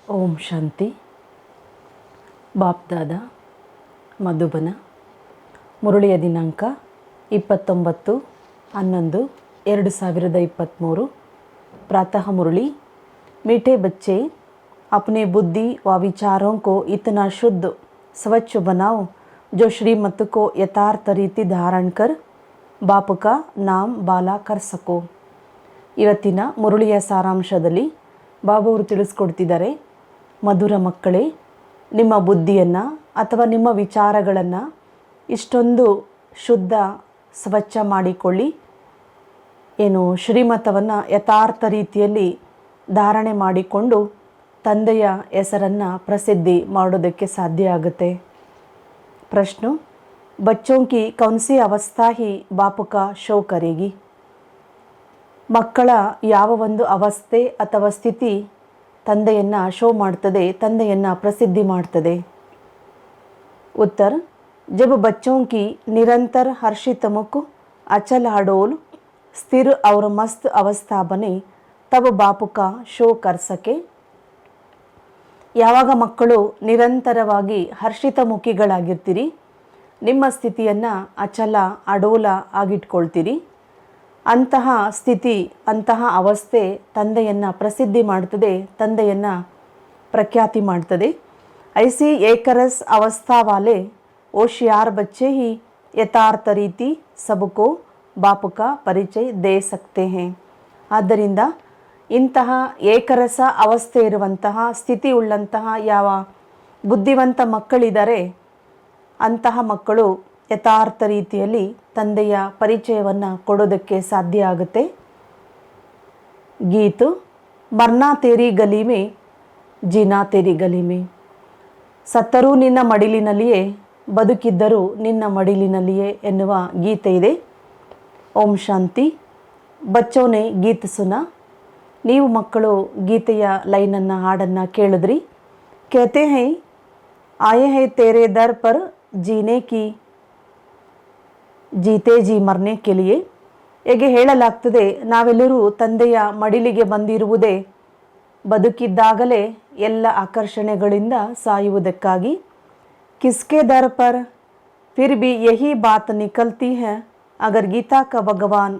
ಓಂ ಶಾಂತಿ. ಬಾಪ್ದಾದ ಮಧುಬನ. ಮುರುಳಿಯ ದಿನಾಂಕ 29/11/2023. प्रातः मुरली. मीठे बच्चे, अपने बुद्धि व विचारों को इतना शुद्ध स्वच्छ बनाओ जो श्रीमत को यथार्थ रीति धारण कर बाप का नाम बाला कर सको. ಇವತ್ತಿನ ಮುರುಳಿಯ ಸಾರಾಂಶದಲ್ಲಿ ಬಾಬಾವರು ತಿಳಿಸ್ಕೊಡ್ತಿದ್ದಾರೆ, ಮಧುರ ಮಕ್ಕಳೇ, ನಿಮ್ಮ ಬುದ್ಧಿಯನ್ನು ಅಥವಾ ನಿಮ್ಮ ವಿಚಾರಗಳನ್ನು ಇಷ್ಟೊಂದು ಶುದ್ಧ ಸ್ವಚ್ಛ ಮಾಡಿಕೊಳ್ಳಿ. ಶ್ರೀಮತವನ್ನು ಯಥಾರ್ಥ ರೀತಿಯಲ್ಲಿ ಧಾರಣೆ ಮಾಡಿಕೊಂಡು ತಂದೆಯ ಹೆಸರನ್ನು ಪ್ರಸಿದ್ಧಿ ಮಾಡೋದಕ್ಕೆ ಸಾಧ್ಯ ಆಗುತ್ತೆ. ಪ್ರಶ್ನೆ, बच्चों की कौन सी अवस्था ही बाप का शो करेगी? ಮಕ್ಕಳ ಯಾವ ಒಂದು ಅವಸ್ಥೆ ಅಥವಾ ಸ್ಥಿತಿ ತಂದೆಯನ್ನು ಶೋ ಮಾಡ್ತದೆ, ತಂದೆಯನ್ನು ಪ್ರಸಿದ್ಧಿ ಮಾಡ್ತದೆ? उत्तर, जब बच्चों की निरंतर हर्षित मुख अचल अडोल स्थिर और मस्त अवस्था बने तब बाप का शो कर सके. ಯಾವಾಗ ಮಕ್ಕಳು ನಿರಂತರವಾಗಿ ಹರ್ಷಿತ ಮುಖಿಗಳಾಗಿರ್ತೀರಿ, ನಿಮ್ಮ ಸ್ಥಿತಿಯನ್ನು ಅಚಲ ಅಡೋಲ ಆಗಿಟ್ಕೊಳ್ತೀರಿ, ಅಂತಹ ಸ್ಥಿತಿ, ಅಂತಹ ಅವಸ್ಥೆ ತಂದೆಯನ್ನು ಪ್ರಸಿದ್ಧಿ ಮಾಡ್ತದೆ, ತಂದೆಯನ್ನು ಪ್ರಖ್ಯಾತಿ ಮಾಡ್ತದೆ. ಐಸಿ ಏಕರಸ್ ಅವಸ್ಥಾ ವಾಲೆ होशियार बच्चे ही यथार्थ ರೀತಿ सबको बाप का परिचय दे सकते हैं. ಆದ್ದರಿಂದ ಇಂತಹ ಏಕರಸ ಅವಸ್ಥೆ ಇರುವಂತಹ ಸ್ಥಿತಿ ಉಳ್ಳಂತಹ ಯಾವ ಬುದ್ಧಿವಂತ ಮಕ್ಕಳಿದ್ದಾರೆ, ಅಂತಹ ಮಕ್ಕಳು ಯಥಾರ್ಥ ರೀತಿಯಲ್ಲಿ ತಂದೆಯ ಪರಿಚಯವನ್ನು ಕೊಡೋದಕ್ಕೆ ಸಾಧ್ಯ ಆಗುತ್ತೆ. ಗೀತು, ಮರ್ನಾ ತೇರಿ ಗಲಿ ಮೇ ಜೀನಾ ತೇರಿ ಗಲಿ ಮೇ. ಸತ್ತರೂ ನಿನ್ನ ಮಡಿಲಿನಲ್ಲಿಯೇ, ಬದುಕಿದ್ದರೂ ನಿನ್ನ ಮಡಿಲಿನಲ್ಲಿಯೇ ಎನ್ನುವ ಗೀತೆ ಇದೆ. ಓಂ ಶಾಂತಿ. ಬಚ್ಚೋನೆ ಗೀತ್ ಸುನ. ನೀವು ಮಕ್ಕಳು ಗೀತೆಯ ಲೈನನ್ನು, ಹಾಡನ್ನು ಕೇಳಿದ್ರಿ. कहते हैं आए हैं तेरे दर पर जीने की ಜೀತೆ ಜಿ ಮರ್ನೆ ಕೆಲಿಯೇ. ಹೇಗೆ ಹೇಳಲಾಗ್ತದೆ, ನಾವೆಲ್ಲರೂ ತಂದೆಯ ಮಡಿಲಿಗೆ ಬಂದಿರುವುದೇ ಬದುಕಿದ್ದಾಗಲೇ ಎಲ್ಲ ಆಕರ್ಷಣೆಗಳಿಂದ ಸಾಯುವುದಕ್ಕಾಗಿ. ಕಿಸ್ಕೆ ದರ್ ಪರ್ ಫಿರ್ ಬಿ ಯಹಿ ಬಾತ್ ನಿಕಲ್ತಿ ಹೈ, ಅಗರ್ ಗೀತಾ ಕ ಭಗವಾನ್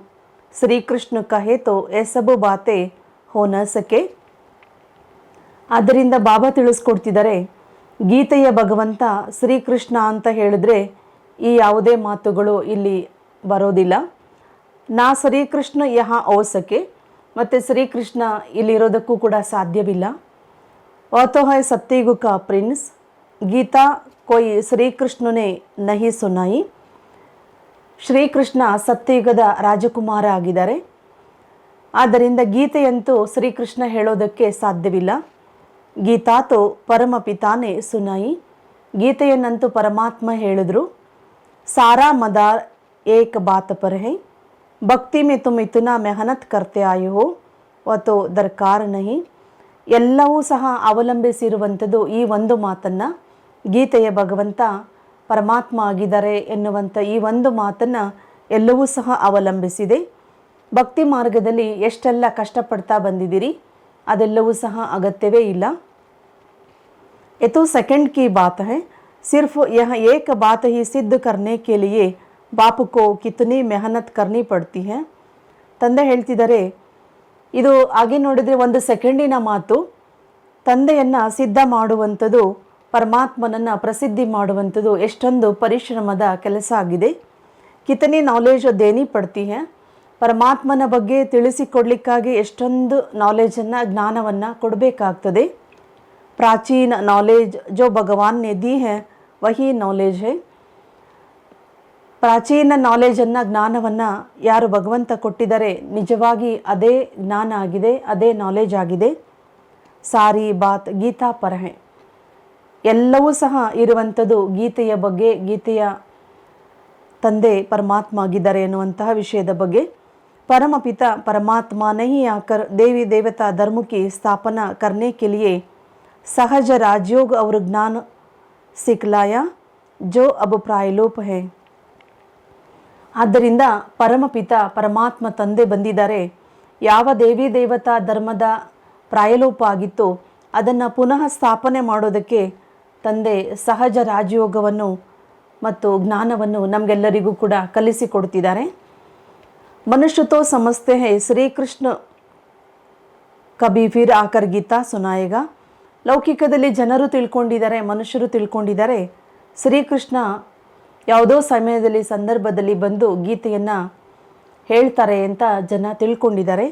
ಶ್ರೀ ಕೃಷ್ಣ ಕಹೆ ತೋ ಎ ಸಬ್ ಬಾತೆ ಹೋ ನ ಸಕೆ. ಆದ್ದರಿಂದ ಬಾಬಾ ತಿಳಿಸ್ಕೊಡ್ತಿದ್ದಾರೆ, ಗೀತೆಯ ಭಗವಂತ ಶ್ರೀಕೃಷ್ಣ ಅಂತ ಹೇಳಿದ್ರೆ ಈ ಯಾವುದೇ ಮಾತುಗಳು ಇಲ್ಲಿ ಬರೋದಿಲ್ಲ. ನಾ ಶ್ರೀಕೃಷ್ಣ ಯಹ ಓ ಸಕೆ, ಮತ್ತು ಶ್ರೀಕೃಷ್ಣ ಇಲ್ಲಿರೋದಕ್ಕೂ ಕೂಡ ಸಾಧ್ಯವಿಲ್ಲ. ವಾತೋ ಹೈ ಸತ್ಯಯುಗ ಕಾ ಪ್ರಿನ್ಸ್, ಗೀತಾ ಕೊಯ್ ಶ್ರೀಕೃಷ್ಣನೇ ನಹಿ ಸುನಾಯಿ. ಶ್ರೀಕೃಷ್ಣ ಸತ್ಯಯುಗದ ರಾಜಕುಮಾರ ಆಗಿದ್ದಾರೆ. ಆದ್ದರಿಂದ ಗೀತೆಯಂತೂ ಶ್ರೀಕೃಷ್ಣ ಹೇಳೋದಕ್ಕೆ ಸಾಧ್ಯವಿಲ್ಲ. ಗೀತಾ ತೋ ಪರಮ ಪಿತಾನೇ ಸುನಾಯಿ, ಗೀತೆಯನ್ನಂತೂ ಪರಮಾತ್ಮ ಹೇಳಿದ್ರು. सारा मदार एक बात पर है, भक्ति में तुम इतना मेहनत करते आए हो वह तो दरकार नहीं. ಎಲ್ಲವೂ ಸಹ ಅವಲಂಬಿಸಿರುವಂಥದ್ದು ಈ ಒಂದು ಮಾತನ್ನು. ಗೀತೆಯ ಭಗವಂತ ಪರಮಾತ್ಮ ಆಗಿದ್ದಾರೆ ಎನ್ನುವಂಥ ಈ ಒಂದು ಮಾತನ್ನು ಎಲ್ಲವೂ ಸಹ ಅವಲಂಬಿಸಿದೆ. ಭಕ್ತಿ ಮಾರ್ಗದಲ್ಲಿ ಎಷ್ಟೆಲ್ಲ ಕಷ್ಟಪಡ್ತಾ ಬಂದಿದ್ದೀರಿ, ಅದೆಲ್ಲವೂ ಸಹ ಅಗತ್ಯವೇ ಇಲ್ಲ. ये तो सेकंड की बात है, सिर्फ यह एक बात ही सिद्ध करने के लिए बाप को कितनी मेहनत करनी पड़ती है. ತಂದೆ ಹೇಳ್ತಿದ್ದಾರೆ, ಇದು ಹಾಗೆ ನೋಡಿದರೆ ಒಂದು ಸೆಕೆಂಡಿನ ಮಾತು. ತಂದೆಯನ್ನು ಸಿದ್ಧ ಮಾಡುವಂಥದ್ದು, ಪರಮಾತ್ಮನನ್ನು ಪ್ರಸಿದ್ಧಿ ಮಾಡುವಂಥದ್ದು ಎಷ್ಟೊಂದು ಪರಿಶ್ರಮದ ಕೆಲಸ ಆಗಿದೆ. ಕಿತನಿ ನಾಲೆಜ್ ದೇನಿ ಪಡ್ತಿ ಹೈ, ಪರಮಾತ್ಮನ ಬಗ್ಗೆ ತಿಳಿಸಿಕೊಡ್ಲಿಕ್ಕಾಗಿ ಎಷ್ಟೊಂದು ನಾಲೆಜನ್ನು, ಜ್ಞಾನವನ್ನು ಕೊಡಬೇಕಾಗ್ತದೆ. ಪ್ರಾಚೀನ ನಾಲೆಜ್ ಜೋ ಭಗವಾನ್ ನೆ ದಿ ಹೈ ವಹಿ ನಾಲೆಜ್ ಹೈ. ಪ್ರಾಚೀನ ನಾಲೆಜನ್ನು, ಜ್ಞಾನವನ್ನು ಯಾರು ಭಗವಂತ ಕೊಟ್ಟಿದ್ದಾರೆ, ನಿಜವಾಗಿ ಅದೇ ಜ್ಞಾನ ಆಗಿದೆ, ಅದೇ ನಾಲೆಜ್ ಆಗಿದೆ. ಸಾರಿ ಬಾತ್ ಗೀತಾ ಪರ ಹೈ, ಎಲ್ಲವೂ ಸಹ ಇರುವಂಥದ್ದು ಗೀತೆಯ ಬಗ್ಗೆ, ಗೀತೆಯ ತಂದೆ ಪರಮಾತ್ಮ ಆಗಿದ್ದಾರೆ ಎನ್ನುವಂತಹ ವಿಷಯದ ಬಗ್ಗೆ. परमपिता परमात्मा नहीं आकर देवी देवता धर्म की स्थापना करने के लिए सहज राजयोग और ज्ञान सिखलाया जो अब प्रायलोप है. ಆದ್ದರಿಂದ ಪರಮಪಿತ ಪರಮಾತ್ಮ ತಂದೆ ಬಂದಿದ್ದಾರೆ. ಯಾವ ದೇವಿ ದೇವತಾ ಧರ್ಮದ ಪ್ರಾಯಲೋಪ ಆಗಿತ್ತು ಅದನ್ನು ಪುನಃ ಸ್ಥಾಪನೆ ಮಾಡೋದಕ್ಕೆ ತಂದೆ ಸಹಜ ರಾಜಯೋಗವನ್ನು ಮತ್ತು ಜ್ಞಾನವನ್ನು ನಮಗೆಲ್ಲರಿಗೂ ಕೂಡ ಕಲಿಸಿಕೊಡ್ತಿದ್ದಾರೆ. ಮನುಷ್ಯ ತೋ ಸಮझते हैं ಶ್ರೀ ಕೃಷ್ಣ ಕಭಿ ಫಿರ್ ಆಕರ್ ಗೀತಾ ಸುನಾಯೇಗ. ಲೌಕಿಕದಲ್ಲಿ ಜನರು ತಿಳ್ಕೊಂಡಿದ್ದಾರೆ, ಮನುಷ್ಯರು ತಿಳ್ಕೊಂಡಿದ್ದಾರೆ, ಶ್ರೀಕೃಷ್ಣ ಯಾವುದೋ ಸಮಯದಲ್ಲಿ ಸಂದರ್ಭದಲ್ಲಿ ಬಂದು ಗೀತೆಯನ್ನು ಹೇಳ್ತಾರೆ ಅಂತ ಜನ ತಿಳ್ಕೊಂಡಿದ್ದಾರೆ.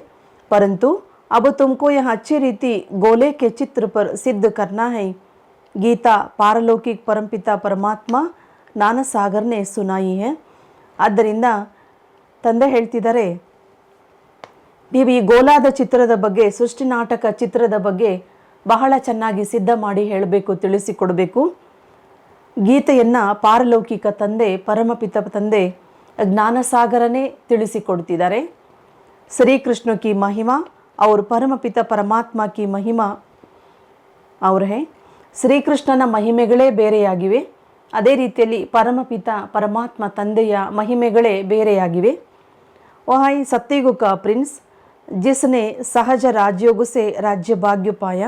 ಪರಂತು अब तुमको यह अच्छी रीति गोले के चित्र पर सिद्ध करना है. गीता पारलौकिक परमपिता परमात्ಮ ಜ್ಞಾನಸಾಗರನೇ ಸುನಾಯಿ ಹೇ. ಆದ್ದರಿಂದ ತಂದೆ ಹೇಳ್ತಿದ್ದಾರೆ, ನೀವು ಈ ಗೋಲಾದ ಚಿತ್ರದ ಬಗ್ಗೆ, ಸೃಷ್ಟಿ ನಾಟಕ ಚಿತ್ರದ ಬಗ್ಗೆ ಬಹಳ ಚೆನ್ನಾಗಿ ಸಿದ್ಧ ಮಾಡಿ ಹೇಳಬೇಕು, ತಿಳಿಸಿಕೊಡಬೇಕು. ಗೀತೆಯನ್ನು ಪಾರಲೌಕಿಕ ತಂದೆ, ಪರಮಪಿತ ತಂದೆ ಜ್ಞಾನಸಾಗರನೇ ತಿಳಿಸಿಕೊಡ್ತಿದ್ದಾರೆ. ಶ್ರೀಕೃಷ್ಣ ಕಿ ಮಹಿಮಾ और ಪರಮಪಿತ ಪರಮಾತ್ಮ ಕಿ ಮಹಿಮಾ ಅವ್ರ ಹೇ. ಶ್ರೀಕೃಷ್ಣನ ಮಹಿಮೆಗಳೇ ಬೇರೆಯಾಗಿವೆ, ಅದೇ ರೀತಿಯಲ್ಲಿ ಪರಮಪಿತ ಪರಮಾತ್ಮ ತಂದೆಯ ಮಹಿಮೆಗಳೇ ಬೇರೆಯಾಗಿವೆ. ವಹೈ ಸತ್ಯಯುಗ ಕಾ ಪ್ರಿನ್ಸ್ ಜಿಸ್ನೆ ಸಹಜ ರಾಜಯೋಗ ಸೆ ರಾಜ್ಯ ಭಾಗ್ಯ ಪಾಯ.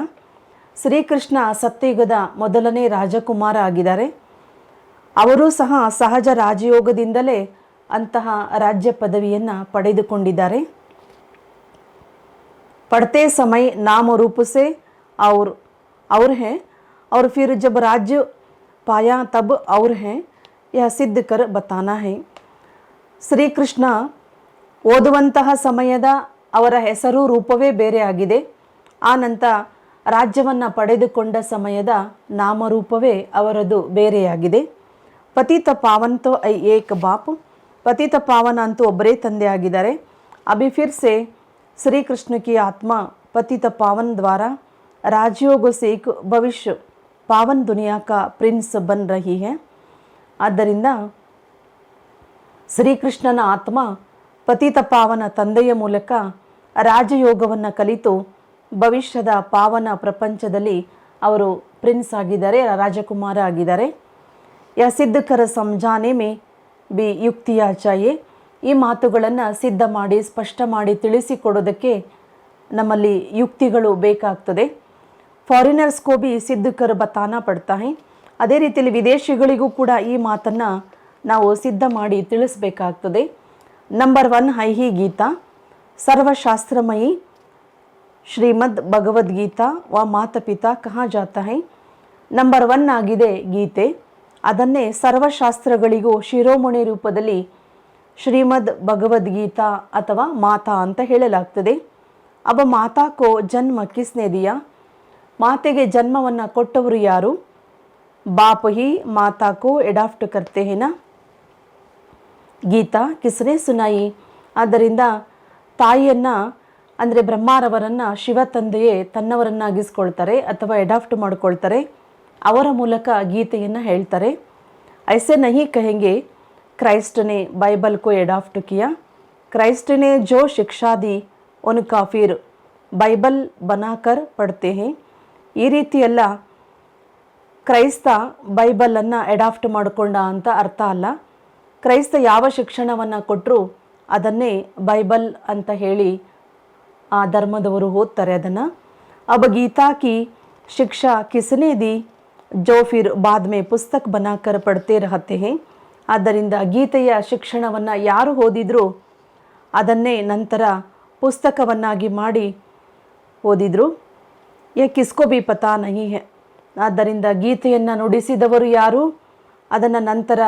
ಶ್ರೀಕೃಷ್ಣ ಸತ್ಯಯುಗದ ಮೊದಲನೇ ರಾಜಕುಮಾರ ಆಗಿದ್ದಾರೆ. ಅವರೂ ಸಹ ಸಹಜ ರಾಜಯೋಗದಿಂದಲೇ ಅಂತಹ ರಾಜ್ಯ ಪದವಿಯನ್ನು ಪಡೆದುಕೊಂಡಿದ್ದಾರೆ. पढ़ते समय नाम रूप से और हैं और फिर जब राज्य पाया तब और हैं, यह सिद्ध कर बताना है. ಶ್ರೀಕೃಷ್ಣ ಓದುವಂತಹ ಸಮಯದ ಅವರ ಹೆಸರು ರೂಪವೇ ಬೇರೆ ಆಗಿದೆ. ಆ ನಂತರ ರಾಜ್ಯವನ್ನು ಪಡೆದುಕೊಂಡ ಸಮಯದ ನಾಮರೂಪವೇ ಅವರದು ಬೇರೆಯಾಗಿದೆ. ಪತಿತ ಪಾವನ್ತೋ ಐ ಏಕ್ ಬಾಪ್. ಪತಿತ ಪಾವನ ಅಂತೂ ಒಬ್ಬರೇ ತಂದೆ ಆಗಿದ್ದಾರೆ. ಅಭಿ ಫಿರ್ ಸೆ श्री कृष्ण की आत्मा पतित पावन द्वारा राजयोग से एक भविष्य पावन दुनिया का प्रिंस बन रही है. ಆದ್ದರಿಂದ ಶ್ರೀಕೃಷ್ಣನ ಆತ್ಮ ಪತಿತ ಪಾವನ ತಂದೆಯ ಮೂಲಕ ರಾಜಯೋಗವನ್ನು ಕಲಿತು ಭವಿಷ್ಯದ ಪಾವನ ಪ್ರಪಂಚದಲ್ಲಿ ಅವರು ಪ್ರಿನ್ಸ್ ಆಗಿದ್ದಾರೆ, ರಾಜಕುಮಾರ ಆಗಿದ್ದಾರೆ. ಯಾ ಸಿದ್ಧಕರ ಸಮझाने में भी युक्तिया चाहिए. ಈ ಮಾತುಗಳನ್ನು ಸಿದ್ಧ ಮಾಡಿ ಸ್ಪಷ್ಟ ಮಾಡಿ ತಿಳಿಸಿಕೊಡೋದಕ್ಕೆ ನಮ್ಮಲ್ಲಿ ಯುಕ್ತಿಗಳು ಬೇಕಾಗ್ತದೆ. ಫಾರಿನರ್ಸ್ಗೂ ಬಿ ಸಿದ್ಧಕರ್ ಬತಾನ ಪಡ್ತಾ ಹೈ. ಅದೇ ರೀತಿಯಲ್ಲಿ ವಿದೇಶಿಗಳಿಗೂ ಕೂಡ ಈ ಮಾತನ್ನು ನಾವು ಸಿದ್ಧ ಮಾಡಿ ತಿಳಿಸ್ಬೇಕಾಗ್ತದೆ. ನಂಬರ್ 1 ಹೈ ಹಿ ಗೀತಾ ಸರ್ವಶಾಸ್ತ್ರಮಯಿ ಶ್ರೀಮದ್ ಭಗವದ್ಗೀತಾ ವ ಮಾತಪಿತಾ ಕಹಾ ಜಾತಾ ಹೈ. ನಂಬರ್ 1 ಆಗಿದೆ ಗೀತೆ. ಅದನ್ನೇ ಸರ್ವಶಾಸ್ತ್ರಗಳಿಗೂ ಶಿರೋಮಣಿ ರೂಪದಲ್ಲಿ ಶ್ರೀಮದ್ ಭಗವದ್ಗೀತಾ ಅಥವಾ ಮಾತಾ ಅಂತ ಹೇಳಲಾಗ್ತದೆ. ಅಬ ಮಾತಾ ಕೋ ಜನ್ಮ ಕಿಸ್ನೆ ದಿಯಾ. ಮಾತೆಗೆ ಜನ್ಮವನ್ನು ಕೊಟ್ಟವರು ಯಾರು? ಬಾಪ್ ಹಿ ಮಾತಾ ಕೋ ಎಡಾಪ್ಟ್ ಕರ್ತೆ ಹೇನಾ. ಗೀತಾ ಕಿಸ್ನೆ ಸುನಾಯಿ. ಆದ್ದರಿಂದ ತಾಯಿಯನ್ನು ಅಂದರೆ ಬ್ರಹ್ಮಾರವರನ್ನು ಶಿವ ತಂದೆಯೇ ತನ್ನವರನ್ನಾಗಿಸ್ಕೊಳ್ತಾರೆ ಅಥವಾ ಎಡಾಪ್ಟ್ ಮಾಡ್ಕೊಳ್ತಾರೆ. ಅವರ ಮೂಲಕ ಗೀತೆಯನ್ನು ಹೇಳ್ತಾರೆ. ಐಸೆ ನಹಿ ಕಹೆಂಗೆ क्राइस्ट ने बाइबल को एडॉप्ट किया. क्राइस्ट ने जो शिक्षा दी उनका फिर बाइबल बनाकर पढ़ते हैं. ಈ ರೀತಿಯೆಲ್ಲ ಕ್ರೈಸ್ತ ಬೈಬಲನ್ನು ಎಡಾಪ್ಟ್ ಮಾಡಿಕೊಂಡ ಅಂತ ಅರ್ಥ ಅಲ್ಲ. ಕ್ರೈಸ್ತ ಯಾವ ಶಿಕ್ಷಣವನ್ನು ಕೊಟ್ಟರು ಅದನ್ನೇ ಬೈಬಲ್ ಅಂತ ಹೇಳಿ ಆ ಧರ್ಮದವರು ಓದ್ತಾರೆ ಅದನ್ನು. अब गीता की शिक्षा किसने दी जो फिर बाद में पुस्तक बनाकर पढ़ते रहते हैं. ಆದ್ದರಿಂದ ಗೀತೆಯ ಶಿಕ್ಷಣವನ್ನು ಯಾರು ಓದಿದ್ರು ಅದನ್ನೇ ನಂತರ ಪುಸ್ತಕವನ್ನಾಗಿ ಮಾಡಿ ಓದಿದ್ರು. ಯೇ ಕಿಸ್ಕೋ ಬಿ ಪತಾ ನಹಿ ಹೇ. ಆದ್ದರಿಂದ ಗೀತೆಯನ್ನು ನುಡಿಸಿದವರು ಯಾರು, ಅದನ್ನು ನಂತರ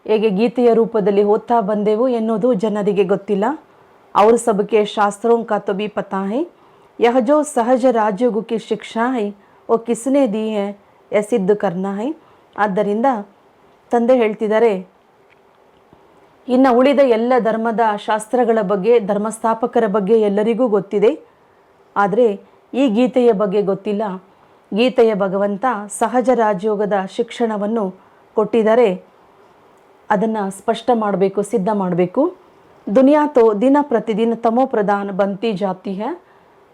ಹೇಗೆ ಗೀತೆಯ ರೂಪದಲ್ಲಿ ಓದ್ತಾ ಬಂದೆವು ಎನ್ನುವುದು ಜನರಿಗೆ ಗೊತ್ತಿಲ್ಲ. ಅವ್ರ ಸಬಕ್ಕೆ ಶಾಸ್ತ್ರೋं का तो भी पता है. यह जो सहज राजयोग की शिक्षा है वो किसने दी है यह सिद्ध करना है. ಆದ್ದರಿಂದ ತಂದೆ ಹೇಳ್ತಿದ್ದಾರೆ, ಇನ್ನು ಉಳಿದ ಎಲ್ಲ ಧರ್ಮದ ಶಾಸ್ತ್ರಗಳ ಬಗ್ಗೆ, ಧರ್ಮಸ್ಥಾಪಕರ ಬಗ್ಗೆ ಎಲ್ಲರಿಗೂ ಗೊತ್ತಿದೆ. ಆದರೆ ಈ ಗೀತೆಯ ಬಗ್ಗೆ ಗೊತ್ತಿಲ್ಲ. ಗೀತೆಯ ಭಗವಂತ ಸಹಜ ರಾಜಯೋಗದ ಶಿಕ್ಷಣವನ್ನು ಕೊಟ್ಟಿದ್ದಾರೆ. ಅದನ್ನು ಸ್ಪಷ್ಟ ಮಾಡಬೇಕು, ಸಿದ್ಧ ಮಾಡಬೇಕು. ದುನಿಯಾ ತೋ ದಿನ ಪ್ರತಿದಿನ ತಮೋ ಪ್ರಧಾನ ಬಂತಿ ಜಾತಿ ಹೈ.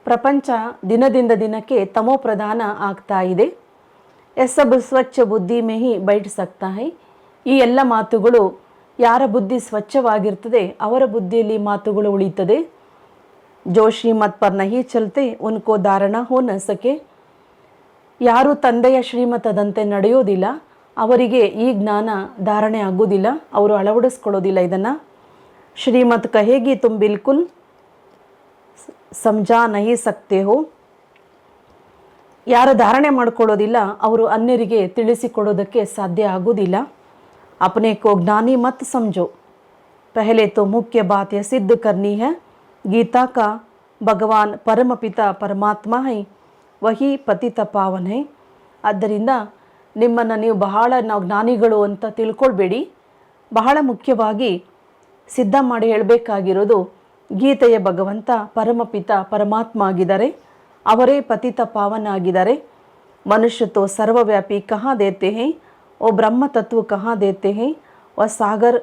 ಪ್ರಪಂಚ ದಿನದಿಂದ ದಿನಕ್ಕೆ ತಮೋ ಪ್ರಧಾನ ಆಗ್ತಾ ಇದೆ. ಎಸಬ್ ಸ್ವಚ್ಛ ಬುದ್ಧಿ ಮೇ ಹಿ ಬೈಠ್ ಸಕ್ತಾ ಹೈ. ಈ ಎಲ್ಲ ಮಾತುಗಳು ಯಾರ ಬುದ್ಧಿ ಸ್ವಚ್ಛವಾಗಿರ್ತದೆ ಅವರ ಬುದ್ಧಿಯಲ್ಲಿ ಮಾತುಗಳು ಉಳಿತದೆ. ಜೋ ಶ್ರೀಮತ್ ಪರ್ ನಹಿ ಚಲ್ತೆ ಉನ್ಕೋ ಧಾರಣ ಹೋ ನ ಸಕೆ. ಯಾರು ತಂದೆಯ ಶ್ರೀಮತದಂತೆ ನಡೆಯೋದಿಲ್ಲ ಅವರಿಗೆ ಈ ಜ್ಞಾನ ಧಾರಣೆ ಆಗೋದಿಲ್ಲ, ಅವರು ಅಳವಡಿಸ್ಕೊಳ್ಳೋದಿಲ್ಲ ಇದನ್ನು. ಶ್ರೀಮತ್ ಕಹೇಗಿ ತುಮ್ ಬಿಲ್ಕುಲ್ ಸಮಜಾ ನಹಿ ಸಕ್ತೆ ಹೋ. ಯಾರು ಧಾರಣೆ ಮಾಡ್ಕೊಳ್ಳೋದಿಲ್ಲ ಅವರು ಅನ್ಯರಿಗೆ ತಿಳಿಸಿಕೊಡೋದಕ್ಕೆ ಸಾಧ್ಯ ಆಗೋದಿಲ್ಲ. अपने को ज्ञानी मत समझो, पहले तो मुख्य बात यह सिद्ध करनी है गीता का भगवान परम पिता परमात्मा है, वही ಪತಿತ ಪಾವನ್ है. ಆದ್ದರಿಂದ ನಿಮ್ಮನ್ನು ನೀವು ಬಹಳ ನಾವು ಜ್ಞಾನಿಗಳು ಅಂತ ತಿಳ್ಕೊಳ್ಬೇಡಿ. ಬಹಳ ಮುಖ್ಯವಾಗಿ ಸಿದ್ಧ ಮಾಡಿ ಹೇಳಬೇಕಾಗಿರೋದು ಗೀತೆಯ ಭಗವಂತ ಪರಮಪಿತ ಪರಮಾತ್ಮ ಆಗಿದ್ದಾರೆ, ಅವರೇ ಪತಿತ ಪಾವನ ಆಗಿದ್ದಾರೆ. ಮನುಷ್ಯ ತೋ ಸರ್ವವ್ಯಾಪಿ ಕಹಾ ದೇತೆ ಹೇ, ಓ ಬ್ರಹ್ಮ ತತ್ವ ಕಹಾ ದೇತೆ ಹೇ, ವ ಸಾಗರ್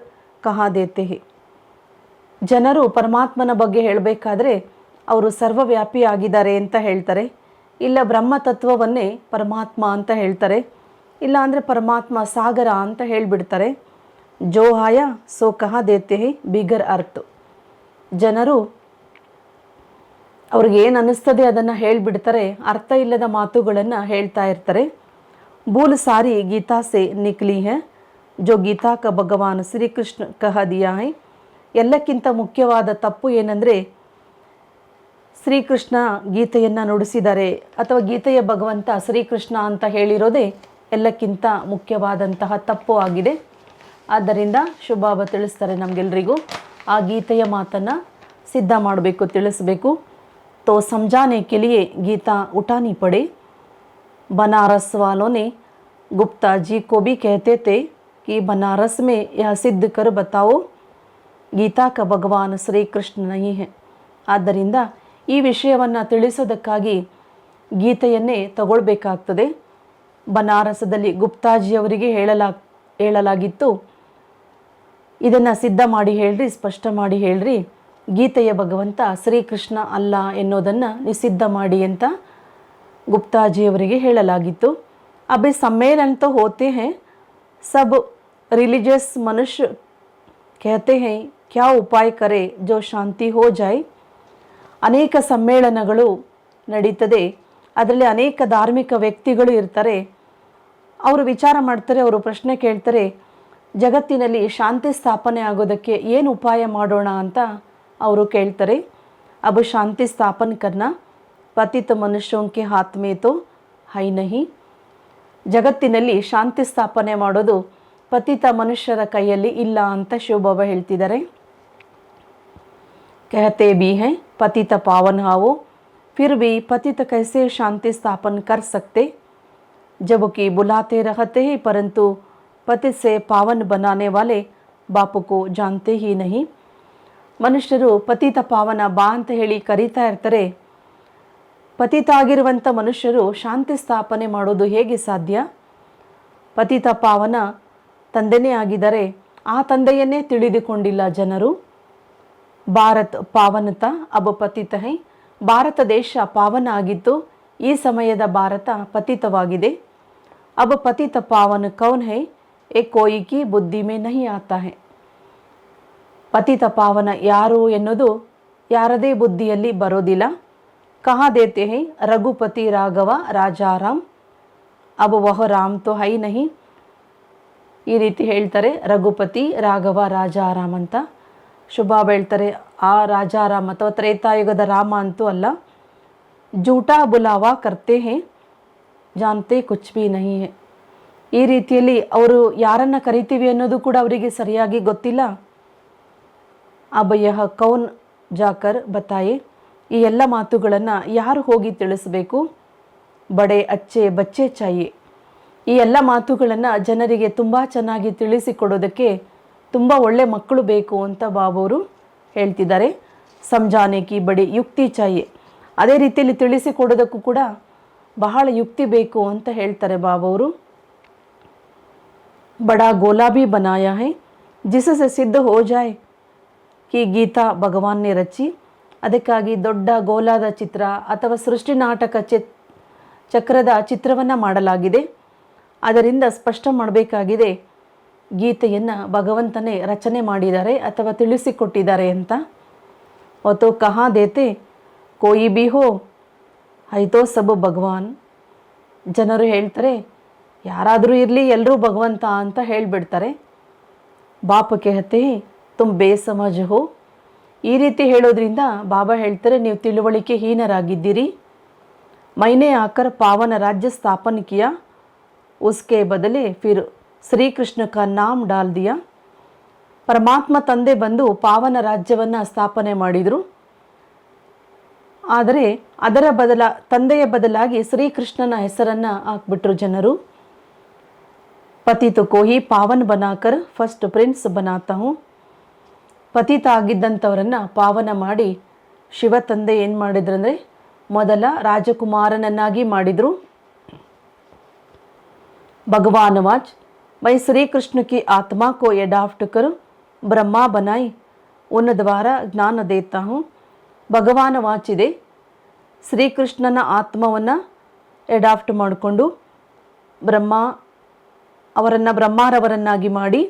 ಕಹಾ ದೇತೆ ಹೇ. ಜನರು ಪರಮಾತ್ಮನ ಬಗ್ಗೆ ಹೇಳಬೇಕಾದ್ರೆ ಅವರು ಸರ್ವವ್ಯಾಪಿ ಆಗಿದ್ದಾರೆ ಅಂತ ಹೇಳ್ತಾರೆ, ಇಲ್ಲ ಬ್ರಹ್ಮ ತತ್ವವನ್ನೇ ಪರಮಾತ್ಮ ಅಂತ ಹೇಳ್ತಾರೆ, ಇಲ್ಲ ಅಂದರೆ ಪರಮಾತ್ಮ ಸಾಗರ ಅಂತ ಹೇಳಿಬಿಡ್ತಾರೆ. ಜೋ ಆಯ ಸೋ ಕಹಾ ದೇತೆ ಹೇ ಬಿಗರ್ ಅರ್ಥ. ಜನರು ಅವ್ರಿಗೆ ಏನು ಅನ್ನಿಸ್ತದೆ ಅದನ್ನು ಹೇಳಿಬಿಡ್ತಾರೆ, ಅರ್ಥ ಇಲ್ಲದ ಮಾತುಗಳನ್ನು ಹೇಳ್ತಾ ಇರ್ತಾರೆ. भूल सारी गीता से निकली है, जो गीता का भगवान ಶ್ರೀ ಕೃಷ್ಣ ಕಹ ದಿಯಾ ಹೈ. ಎಲ್ಲಕ್ಕಿಂತ ಮುಖ್ಯವಾದ ತಪ್ಪು ಏನಂದರೆ ಶ್ರೀಕೃಷ್ಣ ಗೀತೆಯನ್ನು ನುಡಿಸಿದ್ದಾರೆ ಅಥವಾ ಗೀತೆಯ ಭಗವಂತ ಶ್ರೀಕೃಷ್ಣ ಅಂತ ಹೇಳಿರೋದೇ ಎಲ್ಲಕ್ಕಿಂತ ಮುಖ್ಯವಾದಂತಹ ತಪ್ಪು ಆಗಿದೆ. ಆದ್ದರಿಂದ ಶುಭಾಬ ತಿಳಿಸ್ತಾರೆ ನಮಗೆಲ್ರಿಗೂ ಆ ಗೀತೆಯ ಮಾತನ್ನು ಸಿದ್ಧ ಮಾಡಬೇಕು, ತಿಳಿಸಬೇಕು. ತೋ ಸಮझाने के लिए गीता उठानी पड़े. बनारस वालों ने गुप्ता जी को भी कहते थे कि बनारस में यह सिद्ध कर बताओ गीता का भगवान ಶ್ರೀ ಕೃಷ್ಣ नहीं है. ಆದ್ದರಿಂದ ಈ ವಿಷಯವನ್ನು ತಿಳಿಸೋದಕ್ಕಾಗಿ ಗೀತೆಯನ್ನೇ ತಗೊಳ್ಬೇಕಾಗ್ತದೆ. ಬನಾರಸದಲ್ಲಿ ಗುಪ್ತಾಜಿಯವರಿಗೆ ಹೇಳಲಾಗಿತ್ತು, ಇದನ್ನು ಸಿದ್ಧ ಮಾಡಿ ಹೇಳ್ರಿ, ಸ್ಪಷ್ಟ ಮಾಡಿ ಹೇಳ್ರಿ, ಗೀತೆಯ ಭಗವಂತ ಶ್ರೀಕೃಷ್ಣ ಅಲ್ಲ ಎನ್ನುವುದನ್ನು ನೀವು ಸಿದ್ಧ ಮಾಡಿ ಅಂತ ಗುಪ್ತಾಜಿಯವರಿಗೆ ಹೇಳಲಾಗಿತ್ತು. अभी सम्मेलन तो होते हैं, सब रिलीजियस मनुष्य कहते हैं क्या उपाय करे जो ಶಾಂತಿ हो जाए. ಅನೇಕ ಸಮ್ಮೇಳನಗಳು ನಡೀತದೆ, ಅದರಲ್ಲಿ ಅನೇಕ ಧಾರ್ಮಿಕ ವ್ಯಕ್ತಿಗಳು ಇರ್ತಾರೆ. ಅವರು ವಿಚಾರ ಮಾಡ್ತಾರೆ, ಅವರು ಪ್ರಶ್ನೆ ಕೇಳ್ತಾರೆ, ಜಗತ್ತಿನಲ್ಲಿ ಶಾಂತಿ ಸ್ಥಾಪನೆ ಆಗೋದಕ್ಕೆ ಏನು ಉಪಾಯ ಮಾಡೋಣ ಅಂತ ಅವರು ಕೇಳ್ತಾರೆ. ಅಬ್ ಶಾಂತಿ ಸ್ಥಾಪನೆ ಕರ್ನಾ ಪತಿತ ಮನುಷ್ಯೋं के हाथ में तो है नहीं. ಜಗತ್ತಿನಲ್ಲಿ ಶಾಂತಿ ಸ್ಥಾಪನೆ ಮಾಡೋದು ಪತಿತ ಮನುಷ್ಯರ ಕೈಯಲ್ಲಿ ಇಲ್ಲ ಅಂತ ಶಿವಬಾಬಾ ಹೇಳ್ತಿದ್ದಾರೆ. कहते भी हैं पतित पावन हावो, फिर भी पतित कैसे शांति स्थापन कर सकते, जबकि बुलाते रहते हैं परंतु पतित से पावन बनाने वाले बाप को जानते ही नहीं. ಮನುಷ್ಯರು ಪತಿತ ಪಾವನ ಬಾ ಅಂತ ಹೇಳಿ ಕರೀತಾ ಇರ್ತಾರೆ, ಪತಿತ ಆಗಿರುವಂಥ ಮನುಷ್ಯರು ಶಾಂತಿ ಸ್ಥಾಪನೆ ಮಾಡೋದು ಹೇಗೆ ಸಾಧ್ಯ? ಪತಿತ ಪಾವನ ತಂದೆಯೇ ಆಗಿದ್ದಾರೆ, ಆ ತಂದೆಯನ್ನೇ ತಿಳಿದುಕೊಂಡಿಲ್ಲ ಜನರು. ಭಾರತ್ ಪಾವನತ ಅಬ ಪತಿತ ಹೈ. ಭಾರತ ದೇಶ ಪಾವನ ಆಗಿತ್ತು, ಈ ಸಮಯದ ಭಾರತ ಪತಿತವಾಗಿದೆ. ಅಬ ಪತಿತ ಪಾವನ ಕೌನ್ ಹೈ ಏ ಕೋಯಿ ಕಿ ಬುದ್ಧಿ ಮೇ ನಹಿ ಆತಾ ಹೈ. ಪತಿತ ಪಾವನ ಯಾರು ಎನ್ನುವುದು ಯಾರದೇ ಬುದ್ಧಿಯಲ್ಲಿ ಬರೋದಿಲ್ಲ. ಕಹಾ ದೇತೆ ಹೈ ರಘುಪತಿ ರಾಘವ ರಾಜಾರಾಮ್, ಅಬ ವಹ ರಾಮ್ ತೋ ಹೈ ನಹಿ. ಈ ರೀತಿ ಹೇಳ್ತಾರೆ, ರಘುಪತಿ ರಾಘವ ರಾಜಾರಾಮ್ ಅಂತ. ಶುಭಾಬ್ ಹೇಳ್ತಾರೆ, ಆ ರಾಜಾರಾಮ್ ಅಥವಾ ತ್ರೇತಾಯುಗದ ರಾಮ ಅಂತೂ ಅಲ್ಲ. ಜೂಟಾ ಬುಲಾವಾ ಕರ್ತೆ ಹೇ ಜಾನ್ತೆ ಕುಚ್ ಭಿ ನಹಿ ಹೇ. ಈ ರೀತಿಯಲ್ಲಿ ಅವರು ಯಾರನ್ನು ಕರಿತೀವಿ ಅನ್ನೋದು ಕೂಡ ಅವರಿಗೆ ಸರಿಯಾಗಿ ಗೊತ್ತಿಲ್ಲ. ಅಬ ಯಹ ಕೌನ್ ಜಾಕರ್ ಬತಾಯೆ. ಈ ಎಲ್ಲ ಮಾತುಗಳನ್ನು ಯಾರು ಹೋಗಿ ತಿಳಿಸಬೇಕು? ಬಡೆ ಅಚ್ಚೆ ಬಚ್ಚೆ ಚಾಯೆ. ಈ ಎಲ್ಲ ಮಾತುಗಳನ್ನು ಜನರಿಗೆ ತುಂಬ ಚೆನ್ನಾಗಿ ತಿಳಿಸಿಕೊಡೋದಕ್ಕೆ ತುಂಬ ಒಳ್ಳೆ ಮಕ್ಕಳು ಬೇಕು ಅಂತ ಬಾಬವರು ಹೇಳ್ತಿದ್ದಾರೆ. ಸಮझाने की ಬಡಿ ಯುಕ್ತಿ ಚಾಯೆ. ಅದೇ ರೀತಿಯಲ್ಲಿ ತಿಳಿಸಿಕೊಡೋದಕ್ಕೂ ಕೂಡ ಬಹಳ ಯುಕ್ತಿ ಬೇಕು ಅಂತ ಹೇಳ್ತಾರೆ ಬಾಬವರು. ಬಡಾ ಗೋಲಾ ಭಿ ಬನಾಯಾ ಹೈ ಜಿಸಸೆ ಸಿದ್ಧ ಹೋ ಜಾಯ್ ಕಿ ಗೀತಾ ಭಗವಾನ್ನೇ ರಚಿ. ಅದಕ್ಕಾಗಿ ದೊಡ್ಡ ಗೋಲಾದ ಚಿತ್ರ ಅಥವಾ ಸೃಷ್ಟಿ ನಾಟಕ ಚಕ್ರದ ಚಿತ್ರವನ್ನು ಮಾಡಲಾಗಿದೆ. ಅದರಿಂದ ಸ್ಪಷ್ಟ ಮಾಡಬೇಕಾಗಿದೆ ಗೀತೆಯನ್ನು ಭಗವಂತನೇ ರಚನೆ ಮಾಡಿದ್ದಾರೆ ಅಥವಾ ತಿಳಿಸಿಕೊಟ್ಟಿದ್ದಾರೆ ಅಂತ. ಒತ್ತೋ ಕಹಾ ದೇತೆ ಕೋಯಿ ಬಿ ಹೋ ಹೈ ತೋ ಸಬ್ ಭಗವಾನ್. ಜನರು ಹೇಳ್ತಾರೆ, ಯಾರಾದರೂ ಇರಲಿ ಎಲ್ಲರೂ ಭಗವಂತ ಅಂತ ಹೇಳಿಬಿಡ್ತಾರೆ. ಬಾಪ ಕೆಹತೆ ತುಮ್ ಬೇಸಮಜ್ ಹೋ. ಈ ರೀತಿ ಹೇಳೋದ್ರಿಂದ ಬಾಬಾ ಹೇಳ್ತಾರೆ, ನೀವು ತಿಳುವಳಿಕೆ ಹೀನರಾಗಿದ್ದೀರಿ. ಮೈನೆ ಆಕರ್ ಪಾವನ ರಾಜ್ಯ ಸ್ಥಾಪನೆ ಕಿಯಾ, ಉಸ್ಕೆ ಬದಲೆ ಫಿರ್ ಶ್ರೀಕೃಷ್ಣ ಕಾ ನಾಮ್ ಡಾಲ್ ದಿಯಾ. ಪರಮಾತ್ಮ ತಂದೆ ಬಂದು ಪಾವನ ರಾಜ್ಯವನ್ನು ಸ್ಥಾಪನೆ ಮಾಡಿದರು. ಆದರೆ ತಂದೆಯ ಬದಲಾಗಿ ಶ್ರೀಕೃಷ್ಣನ ಹೆಸರನ್ನು ಹಾಕ್ಬಿಟ್ರು ಜನರು. ಪತಿತ ಕೋಹಿ ಪಾವನ್ ಬನಾಕರ್ ಫಸ್ಟ್ ಪ್ರಿನ್ಸ್ ಬನಾತಾ ಹೂಂ. ಪತಿತ ಆಗಿದ್ದಂಥವರನ್ನು ಪಾವನ ಮಾಡಿ ಶಿವ ತಂದೆ ಏನು ಮಾಡಿದ್ರಂದರೆ ಮೊದಲ ರಾಜಕುಮಾರನನ್ನಾಗಿ ಮಾಡಿದರು. ಭಗವಾನ್ ವಾಚ್, ಮೈ ಶ್ರೀಕೃಷ್ಣ ಕಿ ಆತ್ಮಾ ಕೋ ಎಡಾಫ್ಟ್ ಕರ್ ಬ್ರಹ್ಮ ಬನಾಯಿ ಉನ್ ದ್ವಾರ ಜ್ಞಾನ ದೇತಾ ಹೂಂ. ಭಗವಾನ ವಾಚಿದೆ, ಶ್ರೀಕೃಷ್ಣನ ಆತ್ಮವನ್ನು ಎಡಾಫ್ಟ್ ಮಾಡಿಕೊಂಡು ಬ್ರಹ್ಮಾರವರನ್ನಾಗಿ ಮಾಡಿ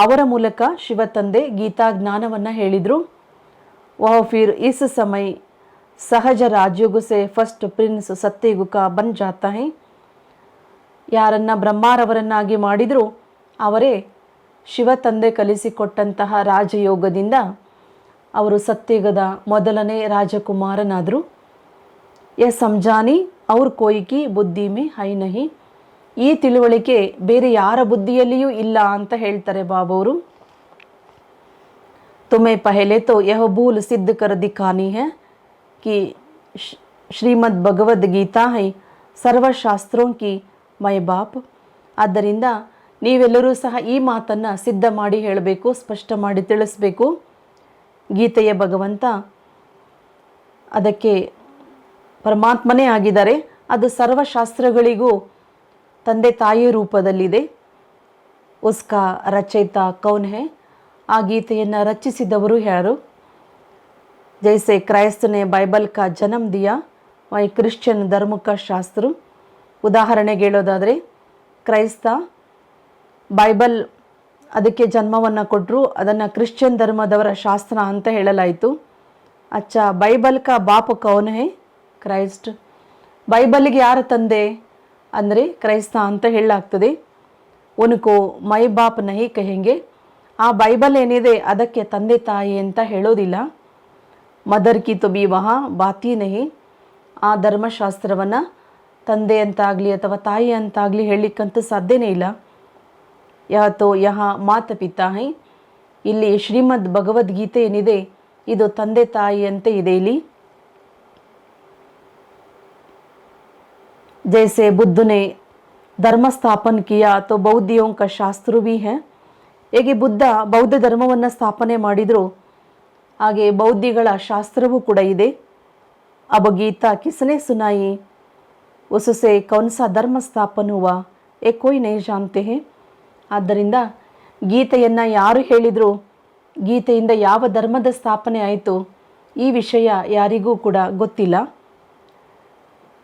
ಅವರ ಮೂಲಕ ಶಿವ ತಂದೆ ಗೀತಾ ಜ್ಞಾನವನ್ನು ಹೇಳಿದರು. ವಹ ಫಿರ್ ಇಸ್ ಸಮಯ ಸಹಜ ರಾಜಯುಗ ಸೆ ಫಸ್ಟ್ ಪ್ರಿನ್ಸ್ ಸತ್ಯಯುಗ ಬನ್ ಜಾತಾ ಹೈ. ಯಾರನ್ನ ಬ್ರಹ್ಮಾರವರನ್ನಾಗಿ ಮಾಡಿದರೂ ಅವರೇ ಶಿವ ತಂದೆ ಕಲಿಸಿಕೊಟ್ಟಂತಹ ರಾಜಯೋಗದಿಂದ ಅವರು ಸತ್ಯಯುಗದ ಮೊದಲನೇ ರಾಜಕುಮಾರನಾದರು. ಯ ಸಮಜಾನಿ ಅವ್ರ ಕೋಯಿಕಿ ಬುದ್ಧಿ ಮೇ ಹೈ ನಹಿ. ಈ ತಿಳುವಳಿಕೆ ಬೇರೆ ಯಾರ ಬುದ್ಧಿಯಲ್ಲಿಯೂ ಇಲ್ಲ ಅಂತ ಹೇಳ್ತಾರೆ ಬಾಬವರು. तुम्हें पहले तो यह भूल सिद्ध कर दिखानी है कि ಶ್ರೀಮದ್ ಭಗವದ್ಗೀತಾ ಹೈ ಸರ್ವಶಾಸ್ತ್ರೋಂ ಕಿ ಮೈ ಬಾಪ್. ಆದ್ದರಿಂದ ನೀವೆಲ್ಲರೂ ಸಹ ಈ ಮಾತನ್ನು ಸಿದ್ಧ ಮಾಡಿ ಹೇಳಬೇಕು, ಸ್ಪಷ್ಟ ಮಾಡಿ ತಿಳಿಸ್ಬೇಕು. ಗೀತೆಯ ಭಗವಂತ ಅದಕ್ಕೆ ಪರಮಾತ್ಮನೇ ಆಗಿದ್ದಾರೆ. ಅದು ಸರ್ವಶಾಸ್ತ್ರಗಳಿಗೂ ತಂದೆ ತಾಯಿ ರೂಪದಲ್ಲಿದೆ. ಉಸ್ಕಾ ರಚಯಿತ ಕೌನ್ ಹೈ. ಆ ಗೀತೆಯನ್ನು ರಚಿಸಿದವರು ಯಾರು? ಜೈಸೆ ಕ್ರೈಸ್ತನೇ ಬೈಬಲ್ ಕಾ ಜನ್ಮ ದಿಯಾ ವೈ ಕ್ರಿಶ್ಚಿಯನ್ ಧರ್ಮ ಕಾ ಶಾಸ್ತ್ರ. ಉದಾಹರಣೆಗೆ ಹೇಳೋದಾದರೆ ಕ್ರೈಸ್ತ ಬೈಬಲ್ ಅದಕ್ಕೆ ಜನ್ಮವನ್ನು ಕೊಟ್ಟರು, ಅದನ್ನು ಕ್ರಿಶ್ಚಿಯನ್ ಧರ್ಮದವರ ಶಾಸ್ತ್ರ ಅಂತ ಹೇಳಲಾಯಿತು. ಅಚ್ಚಾ, ಬೈಬಲ್ ಕಾ ಬಾಪ್ ಕೌನ್ ಹೈ? ಕ್ರೈಸ್ಟ್. ಬೈಬಲ್ಗೆ ಯಾರ ತಂದೆ ಅಂದರೆ ಕ್ರೈಸ್ತ ಅಂತ ಹೇಳಲಾಗ್ತದೆ. ಉನ್ಕೋ ಮೈ ಬಾಪ್ ನಹಿ ಕಹೆಂಗೆ. ಆ ಬೈಬಲ್ ಏನಿದೆ ಅದಕ್ಕೆ ತಂದೆ ತಾಯಿ ಅಂತ ಹೇಳೋದಿಲ್ಲ. ಮದರ್ ಕಿ ತೊ ಬಿ ವಹಾ ಬಾತಿ ನಹಿ. ಆ ಧರ್ಮಶಾಸ್ತ್ರವನ್ನು ತಂದೆ ಅಂತಾಗಲಿ ಅಥವಾ ತಾಯಿ ಅಂತಾಗಲಿ ಹೇಳಲಿಕ್ಕಂತೂ ಸಾಧ್ಯನೇ ಇಲ್ಲ. ಯಾತೋ ಯಹ ಮಾತ ಪಿತಾ ಹೈ. ಇಲ್ಲಿ ಶ್ರೀಮದ್ ಭಗವದ್ಗೀತೆ ಏನಿದೆ ಇದು ತಂದೆ ತಾಯಿ ಅಂತ ಇದೆ ಇಲ್ಲಿ. जैसे बुद्ध ने धर्म स्थापन किया तो बौद्धियों का शास्त्र भी है. ಹೇಗೆ ಬುದ್ಧ ಬೌದ್ಧ ಧರ್ಮವನ್ನು ಸ್ಥಾಪನೆ ಮಾಡಿದರು ಹಾಗೆ ಬೌದ್ಧಿಗಳ ಶಾಸ್ತ್ರವೂ ಕೂಡ ಇದೆ. ಅಬ ಗೀತಾ ಕಿಸನೆ ಸುನಾಯಿ ಉಸಸೆ ಕೌನ್ಸ ಧರ್ಮ ಸ್ಥಾಪನ ಹುವಾ ಏ ಕೋಯಿ ನೈ ಜಾನ್ತೆ ಹೇ. ಆದ್ದರಿಂದ ಗೀತೆಯನ್ನು ಯಾರು ಹೇಳಿದರು, ಗೀತೆಯಿಂದ ಯಾವ ಧರ್ಮದ ಸ್ಥಾಪನೆ ಆಯಿತು ಈ ವಿಷಯ ಯಾರಿಗೂ ಕೂಡ ಗೊತ್ತಿಲ್ಲ.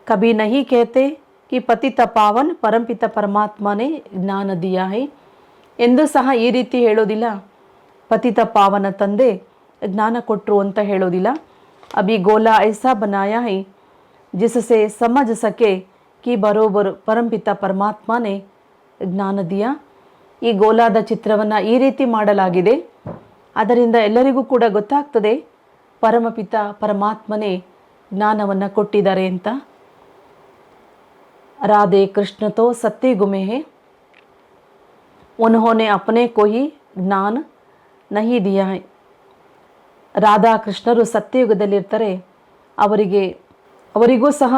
ಕಭಿ ನಹಿ ಕೇತೆ ಕಿ ಪತಿತ ಪಾವನ್ ಪರಂಪಿತ ಪರಮಾತ್ಮನೇ ಜ್ಞಾನ ದಿಯಾ ಹೈ. ಎಂದೂ ಸಹ ಈ ರೀತಿ ಹೇಳೋದಿಲ್ಲ, ಪತಿತ ಪಾವನ ತಂದೆ ಜ್ಞಾನ ಕೊಟ್ಟರು ಅಂತ ಹೇಳೋದಿಲ್ಲ. ಅಭಿ ಗೋಲಾ ಐಸಾ ಬನಾಯಾ ಹೈ ಜಿಸಸೆ ಸಮಜ ಸಕೆ ಕಿ ಬರೋಬರ್ ಪರಂಪಿತ ಪರಮಾತ್ಮನೇ ಜ್ಞಾನ ದಿಯಾ. ಈ ಗೋಲಾದ ಚಿತ್ರವನ್ನು ಈ ರೀತಿ ಮಾಡಲಾಗಿದೆ, ಅದರಿಂದ ಎಲ್ಲರಿಗೂ ಕೂಡ ಗೊತ್ತಾಗ್ತದೆ ಪರಮಪಿತ ಪರಮಾತ್ಮನೇ ಜ್ಞಾನವನ್ನು ಕೊಟ್ಟಿದ್ದಾರೆ ಅಂತ. राधे कृष्ण तो सत्य गुमे हैं, उन्होंने अपने को ही ಜ್ಞಾನ नहीं दिया है. ರಾಧಾ ಕೃಷ್ಣರು ಸತ್ಯಯುಗದಲ್ಲಿರ್ತಾರೆ, ಅವರಿಗೂ ಸಹ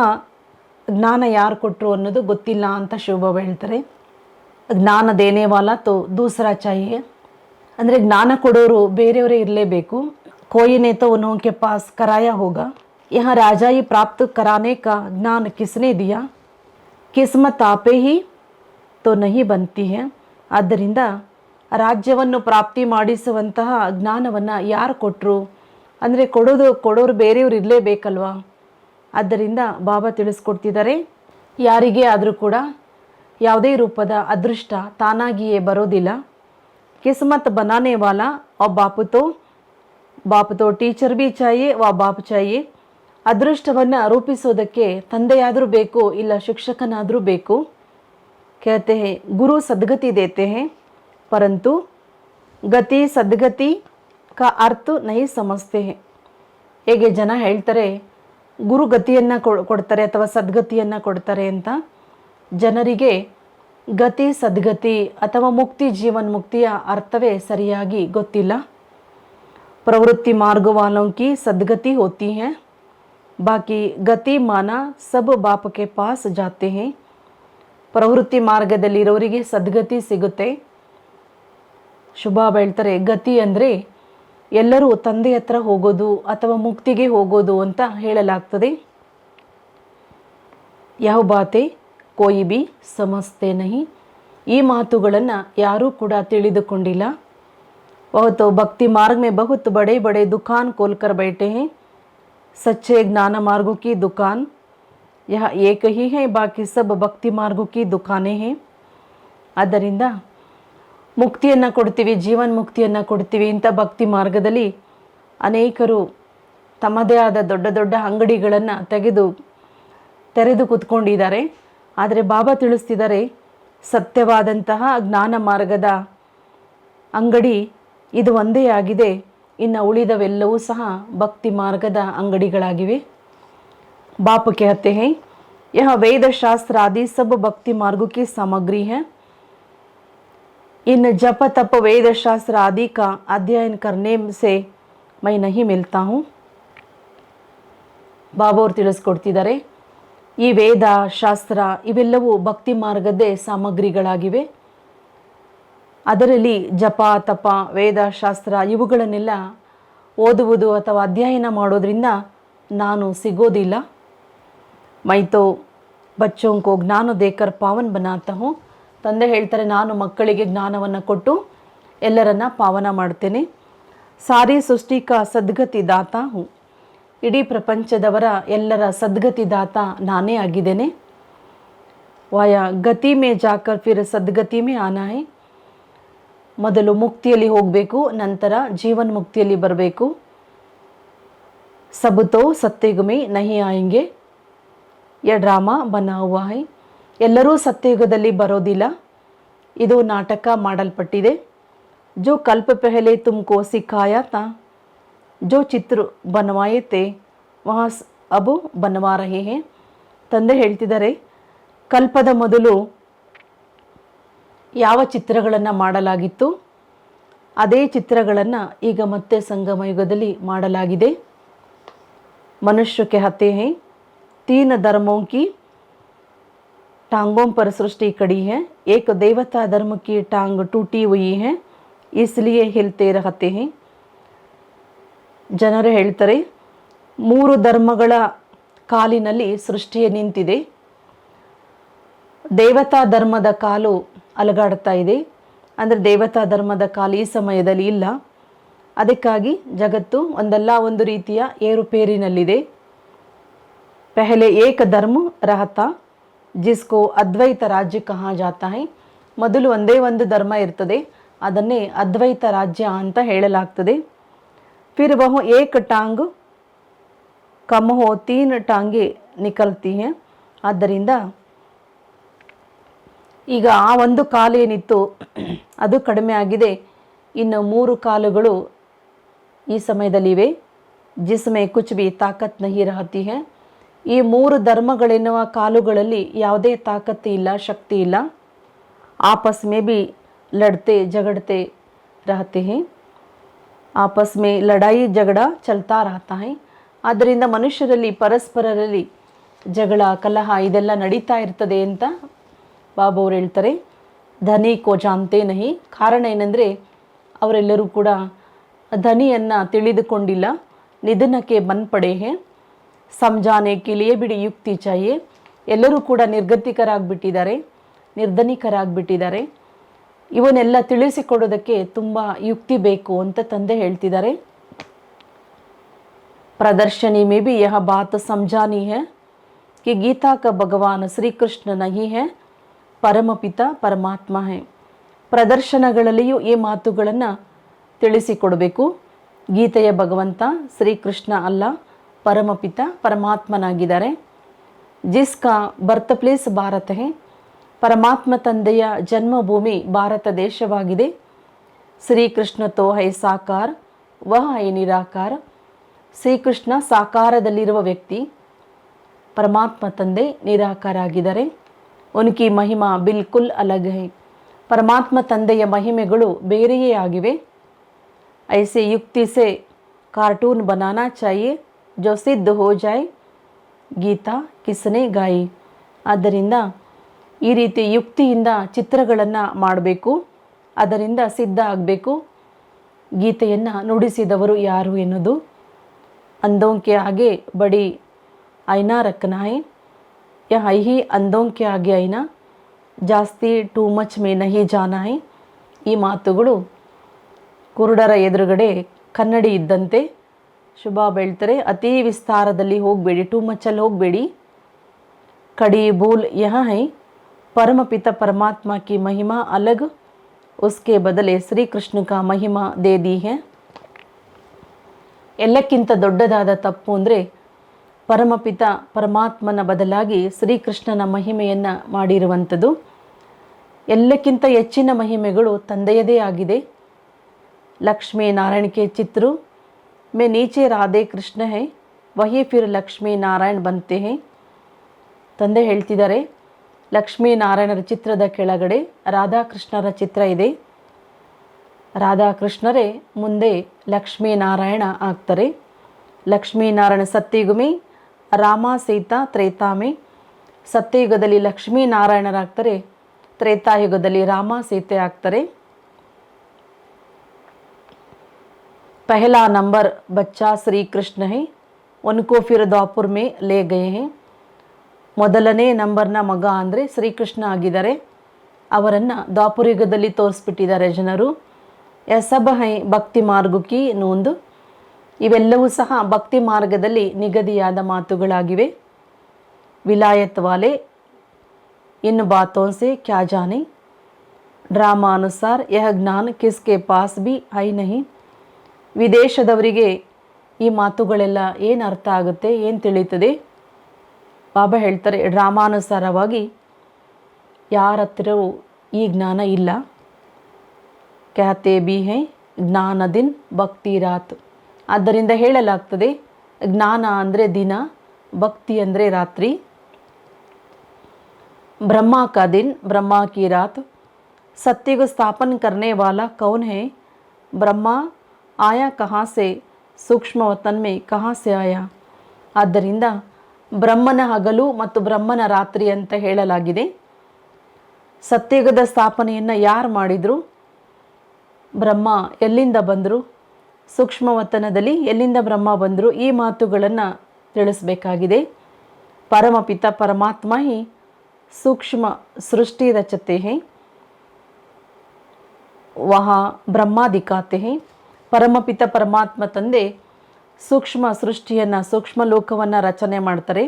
ಜ್ಞಾನ ಯಾರು ಕೊಟ್ಟರು ಅನ್ನೋದು ಗೊತ್ತಿಲ್ಲ ಅಂತ ಶಿವಬಾಬಾ ಹೇಳ್ತಾರೆ. ಜ್ಞಾನ ದೇನೆ ವಾಲಾ ತೋ ದೂಸರಾ ಚಾಹಿಯೆ. ಅಂದರೆ ಜ್ಞಾನ ಕೊಡೋರು ಬೇರೆಯವರೇ ಇರಲೇಬೇಕು. ಕೋಯಿನೇ ತೋ ಉನ್ಹೋಂಕೆ ಪಾಸ್ ಕರಾಯ ಹೋಗಾ. ಯಹ ರಾಜಾಯಿ ಪ್ರಾಪ್ತ ಕರಾನೆ ಕಾ ಜ್ಞಾನ ಕಿಸ್ನೆ ದಿಯಾ. ಕಿಸ್ಮತ್ ಆಪೇ ಹಿ ತೋ ನಹಿ ಬಂತಿ ಹೇ. ಆದ್ದರಿಂದ ರಾಜ್ಯವನ್ನು ಪ್ರಾಪ್ತಿ ಮಾಡಿಸುವಂತಹ ಜ್ಞಾನವನ್ನು ಯಾರು ಕೊಟ್ಟರು ಅಂದರೆ ಕೊಡೋರು ಬೇರೆಯವರು ಇರಲೇಬೇಕಲ್ವಾ. ಆದ್ದರಿಂದ ಬಾಬಾ ತಿಳಿಸ್ಕೊಡ್ತಿದ್ದಾರೆ, ಯಾರಿಗೇ ಆದರೂ ಕೂಡ ಯಾವುದೇ ರೂಪದ ಅದೃಷ್ಟ ತಾನಾಗಿಯೇ ಬರೋದಿಲ್ಲ. ಕಿಸ್ಮತ್ ಬನಾನೆ ವಾಲಾ ವ ಬಾಪ್ ತೋ ಟೀಚರ್ ಬಿ ಚಾಹಿಯೆ ವ ಬಾಪ್ ಚಾಹಿಯೆ. ಅದೃಷ್ಟವನ್ನು ರೂಪಿಸೋದಕ್ಕೆ ತಂದೆಯಾದರೂ ಬೇಕು, ಇಲ್ಲ ಶಿಕ್ಷಕನಾದರೂ ಬೇಕು. कहते हैं गुरु सदगति देते हैं परंतु गति सद्गति का अर्थ नहीं समझते हैं. ಹೇಗೆ ಜನ ಹೇಳ್ತಾರೆ ಗುರು ಗತಿಯನ್ನು ಕೊಡ್ತಾರೆ ಅಥವಾ ಸದ್ಗತಿಯನ್ನು ಕೊಡ್ತಾರೆ ಅಂತ, ಜನರಿಗೆ ಗತಿ ಸದ್ಗತಿ ಅಥವಾ ಮುಕ್ತಿ ಜೀವನ್ಮುಕ್ತಿಯ ಅರ್ಥವೇ ಸರಿಯಾಗಿ ಗೊತ್ತಿಲ್ಲ. प्रवृत्ति मार्ग वालों की सद्गति होती है, बाकी गति माना सब बाप के पास जाते हैं. ಪ್ರವೃತ್ತಿ ಮಾರ್ಗದಲ್ಲಿರೋರಿಗೆ ಸದ್ಗತಿ ಸಿಗುತ್ತೆ. ಶುಭ ಹೇಳ್ತಾರೆ ಗತಿ ಅಂದರೆ ಎಲ್ಲರೂ ತಂದೆ ಹತ್ರ ಹೋಗೋದು ಅಥವಾ ಮುಕ್ತಿಗೆ ಹೋಗೋದು ಅಂತ ಹೇಳಲಾಗ್ತದೆ. ಯಾವ ಬಾತೆ ಕೋಯಿ ಬಿ ಸಮಸ್ತೆ ನಹಿ, ಈ ಮಾತುಗಳನ್ನು ಯಾರೂ ಕೂಡ ತಿಳಿದುಕೊಂಡಿಲ್ಲ. वह तो भक्ति मार्ग में बहुत बड़े बड़े दुकान खोल कर बैठे हैं. सच्चे ज्ञान मार्गों की दुकान यह एक ही है, बाकी सब ಭಕ್ತಿ ಮಾರ್ಗೋ ಕಿ ದುಕಾನೇ ಹೇ. ಆದ್ದರಿಂದ ಮುಕ್ತಿಯನ್ನು ಕೊಡ್ತೀವಿ, ಜೀವನ್ ಮುಕ್ತಿಯನ್ನು ಕೊಡ್ತೀವಿ ಇಂಥ ಭಕ್ತಿ ಮಾರ್ಗದಲ್ಲಿ ಅನೇಕರು ತಮ್ಮದೇ ಆದ ದೊಡ್ಡ ದೊಡ್ಡ ಅಂಗಡಿಗಳನ್ನು ತೆರೆದು ಕೂತ್ಕೊಂಡಿದ್ದಾರೆ. ಆದರೆ ಬಾಬಾ ತಿಳಿಸ್ತಿದ್ದಾರೆ ಸತ್ಯವಾದಂತಹ ಜ್ಞಾನ ಮಾರ್ಗದ ಅಂಗಡಿ ಇದು ಒಂದೇ ಆಗಿದೆ, ಇನ್ನು ಉಳಿದವೆಲ್ಲವೂ ಸಹ ಭಕ್ತಿ ಮಾರ್ಗದ ಅಂಗಡಿಗಳಾಗಿವೆ. बाप कहते हैं यह वेद शास्त्र आदि सब भक्ति मार्गों की सामग्री है. इन जप तप वेद शास्त्र आदि का अध्ययन करने से मैं नहीं मिलता हूँ. ಬಾಬಾ ಅವರು ತಿಳಿಸ್ಕೊಡ್ತಿದ್ದಾರೆ ಈ ವೇದ ಶಾಸ್ತ್ರ ಇವೆಲ್ಲವೂ ಭಕ್ತಿ ಮಾರ್ಗದ ಸಾಮಗ್ರಿಗಳಾಗಿವೆ. ಅದರಲ್ಲಿ ಜಪ ತಪ ವೇದ ಶಾಸ್ತ್ರ ಇವುಗಳನ್ನೆಲ್ಲ ಓದುವುದು ಅಥವಾ ಅಧ್ಯಯನ ಮಾಡೋದ್ರಿಂದ ನಾನು ಸಿಗೋದಿಲ್ಲ. मैं तो बच्चों को ज्ञान देकर पावन बनाता हूँ. ತಂದೆ ಹೇಳ್ತಾರೆ ನಾನು ಮಕ್ಕಳಿಗೆ ಜ್ಞಾನವನ್ನು ಕೊಟ್ಟು ಎಲ್ಲರನ್ನ ಪಾವನ ಮಾಡ್ತೇನೆ. ಸಾರಿ ಸೃಷ್ಟಿ ಕಾ ಸದ್ಗತಿ ದಾತ ಹೂँ, ಇಡೀ ಪ್ರಪಂಚದವರ ಎಲ್ಲರ ಸದ್ಗತಿ ದಾತ ನಾನೇ ಆಗಿದ್ದೇನೆ. ವಾಯ ಗತಿ ಮೇ ಜಾಕರ್ ಫಿರ್ ಸದ್ಗತಿ ಮೇ ಆನಾ ಹೈ, ಮೊದಲು ಮುಕ್ತಿಯಲ್ಲಿ ಹೋಗಬೇಕು, ನಂತರ ಜೀವನ್ ಮುಕ್ತಿಯಲ್ಲಿ ಬರಬೇಕು. ಸಬ್ ತೋ ಸತ್ಯುಗ್ ಮೇ ನಹಿ ಆಯೆಂಗೆ, ಯ ಡ್ರಾಮಾ ಬನಾ ಹುವಾ ಹೈ. ಎಲ್ಲರೂ ಸತ್ಯಯುಗದಲ್ಲಿ ಬರೋದಿಲ್ಲ, ಇದು ನಾಟಕ ಮಾಡಲ್ಪಟ್ಟಿದೆ. ಜೋ ಕಲ್ಪ ಪೆಹಲೆ ತುಮಕೋ ಸಿಖಾಯಾ ತಾ, ಜೋ ಚಿತ್ರ ಬನವಾಯೆ ತೇ ವಹಾ ಅಬು ಬನವಾ ರಹೆ ಹೇ. ತಂದೆ ಹೇಳ್ತಿದ್ದಾರೆ ಕಲ್ಪದ ಮೊದಲು ಯಾವ ಚಿತ್ರಗಳನ್ನು ಮಾಡಲಾಗಿತ್ತು ಅದೇ ಚಿತ್ರಗಳನ್ನು ಈಗ ಮತ್ತೆ ಸಂಗಮ ಯುಗದಲ್ಲಿ ಮಾಡಲಾಗಿದೆ. ಮನುಷ್ಯ कहते हैं तीन धर्मों की टांगों पर सृष्टि कड़ी है, एक देवता धर्म की टांग टूटी हुई है इसलिए हिलते रहते हैं. ಜನರು ಹೇಳ್ತಾರೆ 3 ಧರ್ಮಗಳ ಕಾಲಿನಲ್ಲಿ ಸೃಷ್ಟಿಯೇ ನಿಂತಿದೆ, ದೇವತಾ ಧರ್ಮದ ಕಾಲು ಅಲಗಾಡ್ತಾ ಇದೆ. ಅಂದರೆ ದೇವತಾ ಧರ್ಮದ ಕಾಲು ಈ ಸಮಯದಲ್ಲಿ ಇಲ್ಲ, ಅದಕ್ಕಾಗಿ ಜಗತ್ತು ಒಂದಲ್ಲ ಒಂದು ರೀತಿಯ ಏರುಪೇರಿನಲ್ಲಿದೆ. पहले एक धर्म रहता जिसको अद्वैत राज्य कहा जाता है. ಮೊದಲು ಒಂದೇ ಒಂದು ಧರ್ಮ ಇರ್ತದೆ, ಅದನ್ನೇ ಅದ್ವೈತ ರಾಜ್ಯ ಅಂತ ಹೇಳಲಾಗ್ತದೆ. फिर वह एक टांग कम हो 3 टांगे निकलती हैं. ಆದ್ದರಿಂದ ಈಗ ಆ ಒಂದು ಕಾಲು ಏನಿತ್ತು ಅದು ಕಡಿಮೆ ಆಗಿದೆ, ಇನ್ನು 3 ಕಾಲುಗಳು ಈ ಸಮಯದಲ್ಲಿವೆ. ಜಿಸ್ಮೆ ಕುಚ್ ಬಿ ತಾಕತ್ ನಹಿ ರಹತಿ ಹೈ. ಈ 3 ಧರ್ಮಗಳೆನ್ನುವ ಕಾಲುಗಳಲ್ಲಿ ಯಾವುದೇ ತಾಕತ್ತು ಇಲ್ಲ, ಶಕ್ತಿ ಇಲ್ಲ. आपस में भी लड़ते झगड़ते रहते हैं, आपस में लड़ाई झगड़ा चलता रहता है. ಆದ್ದರಿಂದ ಮನುಷ್ಯರಲ್ಲಿ ಪರಸ್ಪರರಲ್ಲಿ ಜಗಳ ಕಲಹ ಇದೆಲ್ಲ ನಡೀತಾ ಇರ್ತದೆ ಅಂತ ಬಾಬಾ ಅವರು ಹೇಳ್ತಾರೆ. ಧನಿ ಕೋ ಜಾನ್ತೆ ನಹಿ, ಕಾರಣ ಏನಂದರೆ ಅವರೆಲ್ಲರೂ ಕೂಡ ಧನಿಯನ್ನು ತಿಳಿದುಕೊಂಡಿಲ್ಲ. ನಿಧನಕ್ಕೆ ಬನ್ ಪಡೆ ಹೇ, ಸಮಜಾನೆ ಕೆ ಲಿಯೆ ಬಿಡಿ ಯುಕ್ತಿ ಚಾಹಿಯೆ. ಎಲ್ಲರೂ ಕೂಡ ನಿರ್ಧನಿಕರಾಗ್ಬಿಟ್ಟಿದ್ದಾರೆ. ಇವನ್ನೆಲ್ಲ ತಿಳಿಸಿಕೊಡೋದಕ್ಕೆ ತುಂಬ ಯುಕ್ತಿ ಬೇಕು ಅಂತ ತಂದೆ ಹೇಳ್ತಿದ್ದಾರೆ. प्रदर्शनी में भी यह बात समझानी है कि गीता का भगवान श्री कृष्ण नहीं है, परम पिता परमात्मा है. ಪ್ರದರ್ಶನಗಳಲ್ಲಿಯೂ ಈ ಮಾತುಗಳನ್ನು ತಿಳಿಸಿಕೊಡಬೇಕು. ಗೀತೆಯ ಭಗವಂತ ಶ್ರೀಕೃಷ್ಣ ಅಲ್ಲ, ಪರಮಪಿತ ಪರಮಾತ್ಮನಾಗಿದ್ದಾರೆ. ಜಿಸ್ಕಾ ಬರ್ತ್ ಪ್ಲೇಸ್ ಭಾರತ ಹೇ, ಪರಮಾತ್ಮ ತಂದೆಯ ಜನ್ಮಭೂಮಿ ಭಾರತ ದೇಶವಾಗಿದೆ. ಶ್ರೀಕೃಷ್ಣ ತೋ ಹೈ ಸಾಕಾರ ವಹ ಹೈ ನಿರಾಕಾರ. ಶ್ರೀಕೃಷ್ಣ ಸಾಕಾರದಲ್ಲಿರುವ ವ್ಯಕ್ತಿ, ಪರಮಾತ್ಮ ತಂದೆ ನಿರಾಕಾರ ಆಗಿದ್ದಾರೆ. ಉನ್ಕಿ ಮಹಿಮಾ ಬಿಲ್ಕುಲ್ ಅಲಗ್ ಹೈ. ಪರಮಾತ್ಮ ತಂದೆಯ ಮಹಿಮೆಗಳು ಬೇರೆಯೇ ಆಗಿವೆ. ಐಸೆ ಯುಕ್ತಿ ಸೆ ಕಾರ್ಟೂನ್ ಬನಾನಾ ಚಾಹಿಯೆ ಜೋ ಸಿದ್ಧ ಹೋ ಜಾಯ್, ಗೀತಾ ಕಿಸನೆ ಗಾಯಿ. ಆದ್ದರಿಂದ ಈ ರೀತಿ ಯುಕ್ತಿಯಿಂದ ಚಿತ್ರಗಳನ್ನು ಮಾಡಬೇಕು, ಅದರಿಂದ ಸಿದ್ಧ ಆಗಬೇಕು. ಗೀತೆಯನ್ನು ನುಡಿಸಿದವರು ಯಾರು ಎನ್ನುವುದು. ಅಂಧೋं के आगे बड़ी आईना रखना है, या ही अंधों के आगे आईना, ಜಾಸ್ತಿ ಟೂ ಮಚ್ ಮೇ ನಹಿ ಜಾನಾ ಹೈ. ಈ ಮಾತುಗಳು ಕುರುಡರ ಎದುರುಗಡೆ ಕನ್ನಡಿ ಇದ್ದಂತೆ. ಶುಭ ಹೇಳ್ತಾರೆ, ಅತಿ ವಿಸ್ತಾರದಲ್ಲಿ ಹೋಗಬೇಡಿ, ಟೂ ಮಚ್ಚಲ್ಲಿ ಹೋಗಬೇಡಿ. ಕಡಿ ಬೋಲ್ ಯಹ ಹೈ, ಪರಮಪಿತ ಪರಮಾತ್ಮ ಕಿ ಮಹಿಮಾ ಅಲಗ್, ಉಸ್ಕೆ ಬದಲೆ ಶ್ರೀಕೃಷ್ಣ ಕಾ ಮಹಿಮಾ ದೇ ದಿ ಹೈ. ಎಲ್ಲಕ್ಕಿಂತ ದೊಡ್ಡದಾದ ತಪ್ಪು ಅಂದರೆ ಪರಮಪಿತ ಪರಮಾತ್ಮನ ಬದಲಾಗಿ ಶ್ರೀಕೃಷ್ಣನ ಮಹಿಮೆಯನ್ನು ಮಾಡಿರುವಂಥದ್ದು. ಎಲ್ಲಕ್ಕಿಂತ ಹೆಚ್ಚಿನ ಮಹಿಮೆಗಳು ತಂದೆಯದೇ ಆಗಿದೆ. ಲಕ್ಷ್ಮೀ ನಾರಾಯಣ ಕೆ ಚಿತ್ರ ಮೇ ನೀಚೆ ರಾಧೆ ಕೃಷ್ಣ ಹೈ, ವಹಿ ಫಿರ್ ಲಕ್ಷ್ಮೀ ನಾರಾಯಣ್ ಬಂತೆ ಹೈ. ತಂದೆ ಹೇಳ್ತಿದ್ದಾರೆ, ಲಕ್ಷ್ಮೀನಾರಾಯಣರ ಚಿತ್ರದ ಕೆಳಗಡೆ ರಾಧಾಕೃಷ್ಣರ ಚಿತ್ರ ಇದೆ. ರಾಧಾಕೃಷ್ಣರೇ ಮುಂದೆ ಲಕ್ಷ್ಮೀನಾರಾಯಣ ಆಗ್ತಾರೆ. ಲಕ್ಷ್ಮೀನಾರಾಯಣ ಸತ್ಯಯುಗಮಿ, ರಾಮ ಸೀತಾ ತ್ರೇತಾಮಿ. ಸತ್ಯಯುಗದಲ್ಲಿ ಲಕ್ಷ್ಮೀನಾರಾಯಣರಾಗ್ತಾರೆ, ತ್ರೇತಾಯುಗದಲ್ಲಿ ರಾಮ ಸೀತೆ ಆಗ್ತಾರೆ. ಪಹಲಾ ನಂಬರ್ ಬಚ್ಚಾ ಶ್ರೀ ಕೃಷ್ಣ ಹೈ, ಉನ್ಕೋ ಫಿರ್ ದ್ವಾಪುರ್ ಮೇ ಲೇ ಗಯೆ ಹೈ. ಮೊದಲನೇ ನಂಬರ್ನ ಮಗ ಅಂದರೆ ಶ್ರೀಕೃಷ್ಣ ಆಗಿದ್ದಾರೆ. ಅವರನ್ನು ದ್ವಾಪುರಯುಗದಲ್ಲಿ ತೋರಿಸ್ಬಿಟ್ಟಿದ್ದಾರೆ ಜನರು. ಸಬ್ ಹೈ ಭಕ್ತಿ ಮಾರ್ಗಕ್ಕೆ ನೋಂದು. ಇವೆಲ್ಲವೂ ಸಹ ಭಕ್ತಿ ಮಾರ್ಗದಲ್ಲಿ ನಿಗದಿಯಾದ ಮಾತುಗಳಾಗಿವೆ. ವಿಲಾಯತ್ ವಾಲೆ ಇನ್ ಬಾತೋಂ ಸೆ ಕ್ಯಾ ಜಾನೆ, ಡ್ರಾಮಾ ಅನುಸಾರ ಯಹ ಜ್ಞಾನ ಕಿಸ್ಕೆ ಪಾಸ್ ಬಿ ಹೈ ನಹಿ. ವಿದೇಶದವರಿಗೆ ಈ ಮಾತುಗಳೆಲ್ಲ ಏನು ಅರ್ಥ ಆಗುತ್ತೆ, ಏನು ತಿಳಿಯುತ್ತದೆ? ಬಾಬಾ ಹೇಳ್ತಾರೆ, ಡ್ರಾಮಾನುಸಾರವಾಗಿ ಯಾರ ಹತ್ತಿರವೂ ಈ ಜ್ಞಾನ ಇಲ್ಲ. ಕ್ಯಾತೆ ಬಿ ಹೈ ಜ್ಞಾನ ದಿನ್ ಭಕ್ತಿ ರಾತ್. ಆದ್ದರಿಂದ ಹೇಳಲಾಗ್ತದೆ, ಜ್ಞಾನ ಅಂದರೆ ದಿನ, ಭಕ್ತಿ ಅಂದರೆ ರಾತ್ರಿ. ಬ್ರಹ್ಮ ಕಾ ದಿನ್ ಬ್ರಹ್ಮ ಕಿ ರಾತ್. ಸತ್ಯ को स्थापन करने वाला कौन है? ಬ್ರಹ್ಮ ಆಯಾ ಕಹಾ ಸೆ, ಸೂಕ್ಷ್ಮ ವತನ್ ಮೇ ಕಹಾ ಸೆ ಆಯಾ. ಆದ್ದರಿಂದ ಬ್ರಹ್ಮನ ಹಗಲು ಮತ್ತು ಬ್ರಹ್ಮನ ರಾತ್ರಿ ಅಂತ ಹೇಳಲಾಗಿದೆ. ಸತ್ಯಯುಗದ ಸ್ಥಾಪನೆಯನ್ನು ಯಾರು ಮಾಡಿದರು? ಬ್ರಹ್ಮ ಎಲ್ಲಿಂದ ಬಂದರು? ಸೂಕ್ಷ್ಮವತನದಲ್ಲಿ ಎಲ್ಲಿಂದ ಬ್ರಹ್ಮ ಬಂದರು? ಈ ಮಾತುಗಳನ್ನು ತಿಳಿಸಬೇಕಾಗಿದೆ. ಪರಮಪಿತ ಪರಮಾತ್ಮ ಹಿ ಸೂಕ್ಷ್ಮ ಸೃಷ್ಟಿ ರಚತೆ ಹೈ, ವಹ ಬ್ರಹ್ಮ ದಿಕ್ಕಾತೆ ಹೈ. ಪರಮಪಿತ ಪರಮಾತ್ಮ ತಂದೆ ಸೂಕ್ಷ್ಮ ಸೃಷ್ಟಿಯನ್ನು, ಸೂಕ್ಷ್ಮ ಲೋಕವನ್ನು ರಚನೆ ಮಾಡ್ತಾರೆ.